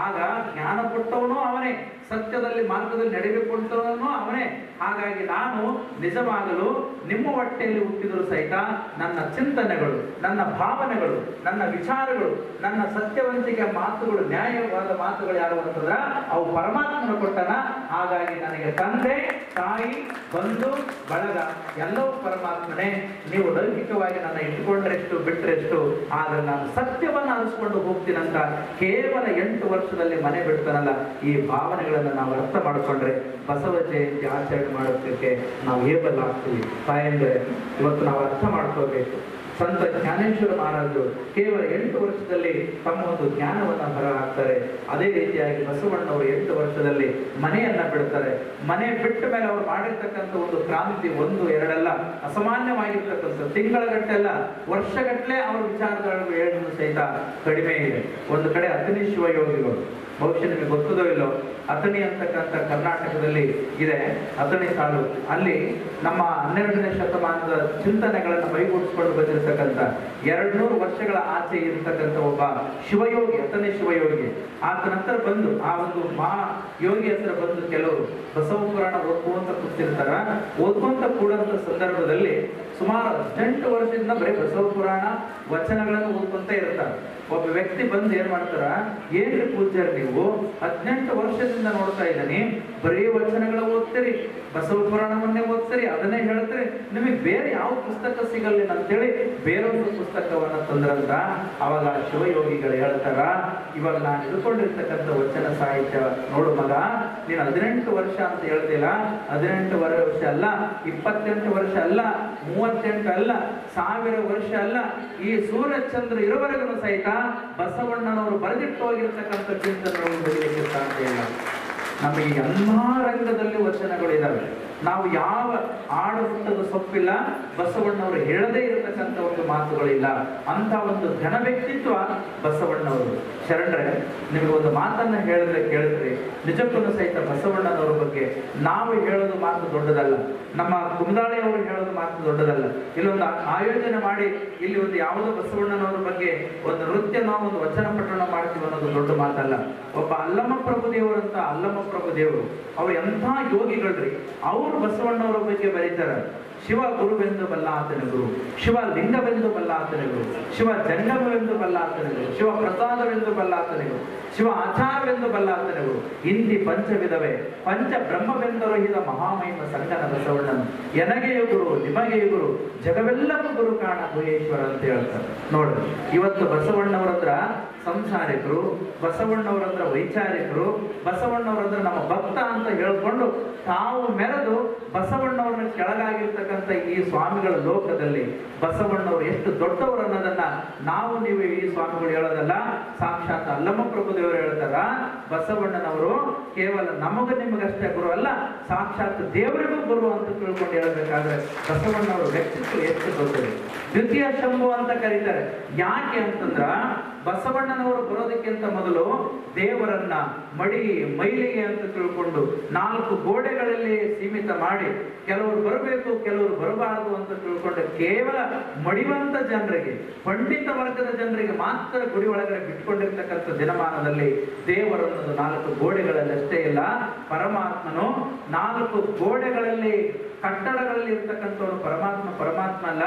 ಆಗ ಜ್ಞಾನ ಕೊಟ್ಟವನು ಅವನೇ, ಸತ್ಯದಲ್ಲಿ ಮಾರ್ಗದಲ್ಲಿ ನಡೆದುಕೊಂಡವನು ಅವನೇ. ಹಾಗಾಗಿ ನಾನು ನಿಜವಾಗಲು ನಿಮ್ಮ ಹೊಟ್ಟೆಯಲ್ಲಿ ಹುಟ್ಟಿದರೂ ಸಹಿತ ನನ್ನ ಚಿಂತನೆಗಳು, ನನ್ನ ಭಾವನೆಗಳು, ನನ್ನ ವಿಚಾರಗಳು, ನನ್ನ ಸತ್ಯವಂತಿಕೆ ಮಾತುಗಳು, ನ್ಯಾಯವಾದ ಮಾತುಗಳು ಯಾರು ಅಂತಂದ್ರ ಅವು ಪರಮಾತ್ಮನ ಕೊಟ್ಟನ. ಹಾಗಾಗಿ ನನಗೆ ತಂದೆ, ತಾಯಿ, ಬಂಧು ಬಳಗ ಎಲ್ಲವೂ ಪರಮಾತ್ಮನೇ. ನೀವು ಲೌಕಿಕವಾಗಿ ನನ್ನ ಇಟ್ಕೊಂಡ್ರೆಷ್ಟು ಬಿಟ್ರೆಷ್ಟು, ಆದ್ರೆ ನಾನು ಸತ್ಯವನ್ನ ಅನಿಸ್ಕೊಂಡು ಹೋಗ್ತೀನಂತ ಕೇವಲ 8 ವರ್ಷದಲ್ಲಿ ಮನೆ ಬಿಡ್ತಾನಲ್ಲ. ಈ ಭಾವನೆಗಳನ್ನ ನಾವು ಅರ್ಥ ಮಾಡಿಕೊಂಡ್ರೆ ಬಸವ ಜಯಂತಿ ಆಚರಣೆ ಮಾಡೋದಕ್ಕೆ ನಾವು ಏಬಲ್ ಆಗ್ತೀವಿ. ತಾಯಂದ್ರೆ ಇವತ್ತು ನಾವು ಅರ್ಥ ಮಾಡ್ಕೋಬೇಕು. ಸಂತ ಜ್ಞಾನೇಶ್ವರ ಮಹಾರಾಜರು ಕೇವಲ 8 ವರ್ಷದಲ್ಲಿ ತಮ್ಮ ಒಂದು ಜ್ಞಾನವನ್ನ ಹೊರ ಹಾಕ್ತಾರೆ. ಅದೇ ರೀತಿಯಾಗಿ ಬಸವಣ್ಣವರು 8 ವರ್ಷದಲ್ಲಿ ಮನೆಯನ್ನ ಬಿಡ್ತಾರೆ. ಮನೆ ಬಿಟ್ಟ ಮೇಲೆ ಅವರು ಮಾಡಿರ್ತಕ್ಕಂಥ ಒಂದು ಕ್ರಾಂತಿ 1-2 ಅಲ್ಲ, ಅಸಾಮಾನ್ಯವಾಗಿರ್ತಕ್ಕಂಥ ತಿಂಗಳಗಟ್ಟೆಲ್ಲ, ವರ್ಷಗಟ್ಟಲೆ ಅವರ ವಿಚಾರಗಳು ಹೇಳಲು ಸಹಿತ ಕಡಿಮೆ ಇದೆ. ಒಂದು ಕಡೆ ಅತನಿ ಶಿವಯೋಗಿಗಳು, ಬಹುಶಃ ನಿಮಗೆ ಗೊತ್ತದೋ ಇಲ್ಲೋ, ಅಥಣಿ ಅಂತಕ್ಕಂಥ ಕರ್ನಾಟಕದಲ್ಲಿ ಇದೆ ಅಥಣಿ ಸಾಲು. ಅಲ್ಲಿ ನಮ್ಮ 12ನೇ ಶತಮಾನದ ಚಿಂತನೆಗಳನ್ನು ಮೈಗೂಡಿಸ್ಕೊಂಡು ಬಂದಿರತಕ್ಕಂಥ 200 ವರ್ಷಗಳ ಆಚೆ ಇರತಕ್ಕಂಥ ಒಬ್ಬ ಶಿವಯೋಗಿ, ಅಥಣಿ ಶಿವಯೋಗಿ. ಆತ ನಂತರ ಬಂದು ಆ ಒಂದು ಮಹಾ ಯೋಗಿ ಹತ್ರ ಬಂದು ಕೆಲವರು ಬಸವ ಪುರಾಣ ಓದ್ಕೊಂತ ಕೂತಿರ್ತಾರ. ಓದ್ಕೊಂತ ಕೂಡಂತ ಸಂದರ್ಭದಲ್ಲಿ ಸುಮಾರು 18 ವರ್ಷದಿಂದ ಬರೀ ಬಸವ ಪುರಾಣ ವಚನಗಳನ್ನು ಓದ್ಕೊಂತ ಇರ್ತಾರೆ. ಒಬ್ಬ ವ್ಯಕ್ತಿ ಬಂದು ಏನ್ ಮಾಡ್ತಾರ, ಏನ್ರಿ ಪೂಜ್ಯರು ನೀವು 18 ವರ್ಷದಿಂದ ನೋಡ್ತಾ ಇದ್ದೀನಿ, ಬರೀ ವಚನಗಳ ಓದ್ತೀರಿ, ಬಸವ ಪುರಾಣವನ್ನೇ ಓದ್ತೀರಿ, ಅದನ್ನೇ ಹೇಳ್ತೀರಿ, ನಿಮಗೆ ಬೇರೆ ಯಾವ ಪುಸ್ತಕ ಸಿಗಲ್ಲ ಅಂತೇಳಿ ಬೇರೊಂದು ಪುಸ್ತಕವನ್ನ ತಂದ್ರಂತ. ಅವಾಗ ಶಿವಯೋಗಿಗಳು ಹೇಳ್ತಾರ, ಇವಾಗ ನಾನು ಹಿಡ್ಕೊಂಡಿರ್ತಕ್ಕಂಥ ವಚನ ಸಾಹಿತ್ಯ ನೋಡು ಮಗ, ನೀನು 18 ವರ್ಷ ಅಂತ ಹೇಳ್ತಿಲ್ಲ, 18 ವರ್ಷ ಅಲ್ಲ, 28 ವರ್ಷ ಅಲ್ಲ, 38 ಅಲ್ಲ, 1000 ವರ್ಷ ಅಲ್ಲ, ಈ ಸೂರ್ಯಚಂದ್ರ ಇರುವವರೆಗೂ ಸಹಿತ ಬಸವಣ್ಣನವರು ಬರೆದಿಟ್ಟು ಹೋಗಿರ್ತಕ್ಕಂಥ ಚಿಂತನೆಗಳು ಬರೀಲಿಕ್ಕೆ ಸಾಧ್ಯ ಇಲ್ಲ. ನಮಗೆ ಎಲ್ಲಾ ರಂಗದಲ್ಲಿ ವಚನಗಳಿದಾವೆ. ನಾವು ಯಾವ ಆಡು ಹುಟ್ಟದ ಸೊಪ್ಪಿಲ್ಲ, ಬಸವಣ್ಣವರು ಹೇಳದೇ ಇರತಕ್ಕಂಥ ಒಂದು ಮಾತುಗಳಿಲ್ಲ. ಅಂತ ಒಂದು ಘನ ವ್ಯಕ್ತಿತ್ವ ಬಸವಣ್ಣವರು. ಶರಣರೇ, ನಿಮಗೆ ಒಂದು ಮಾತನ್ನ ಹೇಳಿದ್ರೆ ಕೇಳಿದ್ರಿ, ನಿಜಕ್ಕೂ ಸಹಿತ ಬಸವಣ್ಣನವರ ಬಗ್ಗೆ ನಾವು ಹೇಳೋದು ಮಾತು ದೊಡ್ಡದಲ್ಲ, ನಮ್ಮ ಕುಮದಾಳಿ ಅವರು ಹೇಳೋದು ಮಾತು ದೊಡ್ಡದಲ್ಲ. ಇಲ್ಲೊಂದು ಆಯೋಜನೆ ಮಾಡಿ ಇಲ್ಲಿ ಒಂದು ಯಾವುದೋ ಬಸವಣ್ಣನವರ ಬಗ್ಗೆ ಒಂದು ನೃತ್ಯನೋ ಒಂದು ವಚನ ಪಠಣ ಮಾಡ್ತೀವಿ ಅನ್ನೋದು ದೊಡ್ಡ ಮಾತಲ್ಲ. ಒಬ್ಬ ಅಲ್ಲಮ ಪ್ರಭು ದೇವರಂತ ಅಲ್ಲಮ ಪ್ರಭು ದೇವರು, ಅವ್ರು ಎಂಥ ಯೋಗಿಗಳ್ರಿ. ಅವರು ಬಸವಣ್ಣವರ ಬಗ್ಗೆ ಬರೀತಾರೆ. ಶಿವ ಗುರುವೆಂದು ಬಲ್ಲ ಆತನ ಗುರು, ಶಿವ ಲಿಂಗವೆಂದು ಬಲ್ಲ ಆತನ ಗುರು, ಶಿವ ಜಂಗಮವೆಂದು ಬಲ್ಲ ಆತನ ಗುರು, ಶಿವ ಪ್ರಸಾದವೆಂದು ಬಲ್ಲ ಆತನ ಗುರು, ಶಿವ ಆಚಾರವೆಂದು ಬಲ್ಲ ಆತನ ಗುರು, ಇಂದಿ ಪಂಚವಿಧವೇ ಪಂಚ ಬ್ರಹ್ಮವೆಂದರಹಿತ ಮಹಾಮಹಿಮ ಸಂಗನ ಬಸವಣ್ಣನು, ಎನಗೆಯು ಗುರು ನಿಮಗೆಯು ಗುರು, ಜಗವೆಲ್ಲವೂ ಗುರು ಕಾಣ ಗುಹೇಶ್ವರ ಅಂತ ಹೇಳ್ತಾರೆ. ನೋಡ್ರಿ, ಇವತ್ತು ಬಸವಣ್ಣವರತ್ರ ಸಂಸಾರಿಕರು, ಬಸವಣ್ಣವರತ್ರ ವೈಚಾರಿಕರು, ಬಸವಣ್ಣವರತ್ರ ನಮ್ಮ ಭಕ್ತ ಅಂತ ಹೇಳ್ಕೊಂಡು ತಾವು ಮೆರೆದು ಬಸವಣ್ಣವ್ರನ್ನ ಕೆಳಗಾಗಿರ್ತಕ್ಕಂಥ ಈ ಸ್ವಾಮಿಗಳ ಲೋಕದಲ್ಲಿ ಬಸವಣ್ಣವರು ಎಷ್ಟು ದೊಡ್ಡವರು ಅನ್ನೋದನ್ನ ನಾವು ನೀವು ಈ ಸ್ವಾಮಿಗಳು ಹೇಳೋದಲ್ಲ, ಸಾಕ್ಷಾತ್ ಅಲ್ಲಮ ಪ್ರಭು ದೇವರು ಹೇಳ್ತಾರ, ಬಸವಣ್ಣನವರು ಕೇವಲ ನಮಗ ನಿಮಗಷ್ಟೇ ಗುರು ಅಲ್ಲ, ಸಾಕ್ಷಾತ್ ದೇವರಿಗೂ ಗುರು ಅಂತ ತಿಳ್ಕೊಂಡು ಹೇಳಬೇಕಾದ್ರೆ ಬಸವಣ್ಣವರ ವ್ಯಕ್ತಿತ್ವ ಎಷ್ಟು ದೊಡ್ಡದು. ದ್ವಿತೀಯ ಶಂಭು ಅಂತ ಕರೀತಾರೆ. ಯಾಕೆ ಅಂತಂದ್ರ ಬಸವಣ್ಣನವರು ಬರೋದಕ್ಕಿಂತ ಮೊದಲು ದೇವರನ್ನ ಮಡಿ ಮೈಲಿಗೆ ಅಂತ ತಿಳ್ಕೊಂಡು 4 ಗೋಡೆಗಳಲ್ಲಿ ಸೀಮಿತ ಮಾಡಿ, ಕೆಲವರು ಬರಬೇಕು ಕೆಲವರು ಬರಬಾರದು ಅಂತ ತಿಳ್ಕೊಂಡು ಕೇವಲ ಮಡಿವಂತ ಜನರಿಗೆ, ಪಂಡಿತ ವರ್ಗದ ಜನರಿಗೆ ಮಾತ್ರ ಗುಡಿ ಒಳಗಡೆ ಬಿಟ್ಕೊಂಡಿರ್ತಕ್ಕಂಥ ದಿನಮಾನದಲ್ಲಿ ದೇವರನ್ನೋದು 4 ಗೋಡೆಗಳಲ್ಲಿ ಅಷ್ಟೇ ಇಲ್ಲ, ಪರಮಾತ್ಮನು 4 ಗೋಡೆಗಳಲ್ಲಿ ಕಟ್ಟಡಗಳಲ್ಲಿ ಇರ್ತಕ್ಕಂಥವ್ರು ಪರಮಾತ್ಮ ಅಲ್ಲ,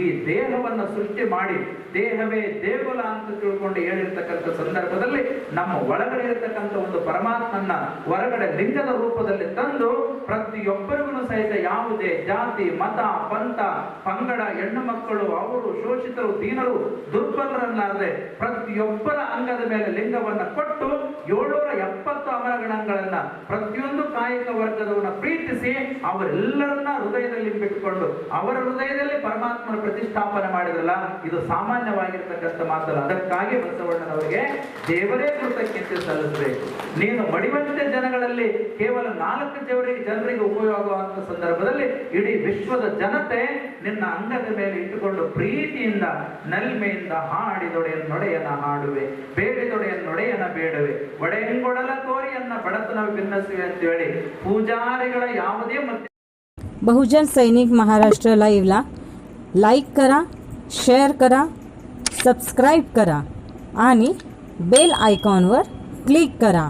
ಈ ದೇಹವನ್ನ ಸೃಷ್ಟಿ ಮಾಡಿ ದೇಹವೇ ದೇಗುಲ ಅಂತ ತಿಳ್ಕೊಂಡು ಹೇಳಿರ್ತಕ್ಕಂಥ ಸಂದರ್ಭದಲ್ಲಿ ನಮ್ಮ ಒಳಗಡೆ ಇರತಕ್ಕಂಥ ಒಂದು ಪರಮಾತ್ಮನ್ನ ಹೊರಗಡೆ ಲಿಂಗದ ರೂಪದಲ್ಲಿ ತಂದು ಪ್ರತಿಯೊಬ್ಬರಿಗೂ ಸಹಿತ ಯಾವುದೇ ಜಾತಿ ಮತ ಪಂಥ ಪಂಗಡ ಹೆಣ್ಣು ಮಕ್ಕಳು ಅವರು ಶೋಷಿತರು ದೀನರು ದುರ್ಬಲರನ್ನಾರದೆ ಪ್ರತಿಯೊಬ್ಬರ ಅಂಗದ ಮೇಲೆ ಲಿಂಗವನ್ನ ಕೊಟ್ಟು 770 ಅಮರಗಣಗಳನ್ನ ಪ್ರತಿಯೊಂದು ಕಾಯಕ ವರ್ಗದವನ್ನ ಪ್ರೀತಿಸಿ ಅವರೆಲ್ಲರನ್ನ ಹೃದಯದಲ್ಲಿ ಬಿಟ್ಟುಕೊಂಡು ಅವರ ಹೃದಯದಲ್ಲಿ ಪರಮಾತ್ಮನ ಪ್ರತಿಷ್ಠಾಪನೆ ಮಾಡಿದ್ರಲ್ಲ, ಇದು ಸಾಮಾನ್ಯವಾಗಿರ್ತಕ್ಕಂಥ ಮಾತಲ್ಲ. ಅದಕ್ಕಾಗಿ ಬಸವಣ್ಣನವರಿಗೆ ದೇವರೇ ಕೃತಜ್ಞತೆ ಸಲ್ಲಿಸಬೇಕು. ನೀನು ಮಡಿವಂತೆ ಜನಗಳಲ್ಲಿ ಕೇವಲ 4 ಜನರಿಗೆ ಉಪಯೋಗವಾದ ಸಂದರ್ಭದಲ್ಲಿ ಇಡೀ ವಿಶ್ವದ ಜನತೆ ನಿನ್ನ ಅಂಗದ ಮೇಲೆ ಇಟ್ಟುಕೊಂಡು ಪ್ರೀತಿಯಿಂದ ನಲ್ಮೆಯಿಂದ ಹಾಡಿದೊಡೆಯ ನೊಡೆಯನ ಹಾಡುವೆ, ಬೇಡಿದೊಡೆಯ ನೊಡೆಯನ ಬೇಡವೆ, ಒಡೆಯಂಗೊಡಲ ತೋರಿಯನ್ನ ಬಡತನ ಭಿನ್ನಸುವೆ ಅಂತ ಹೇಳಿ पूजारीಗಳ ಯಾವುದೇ बहुजन सैनिक महाराष्ट्र लाईव्हला लाईक करा, शेअर करा, सबस्क्राईब करा आणि बेल आयकॉनवर क्लिक करा.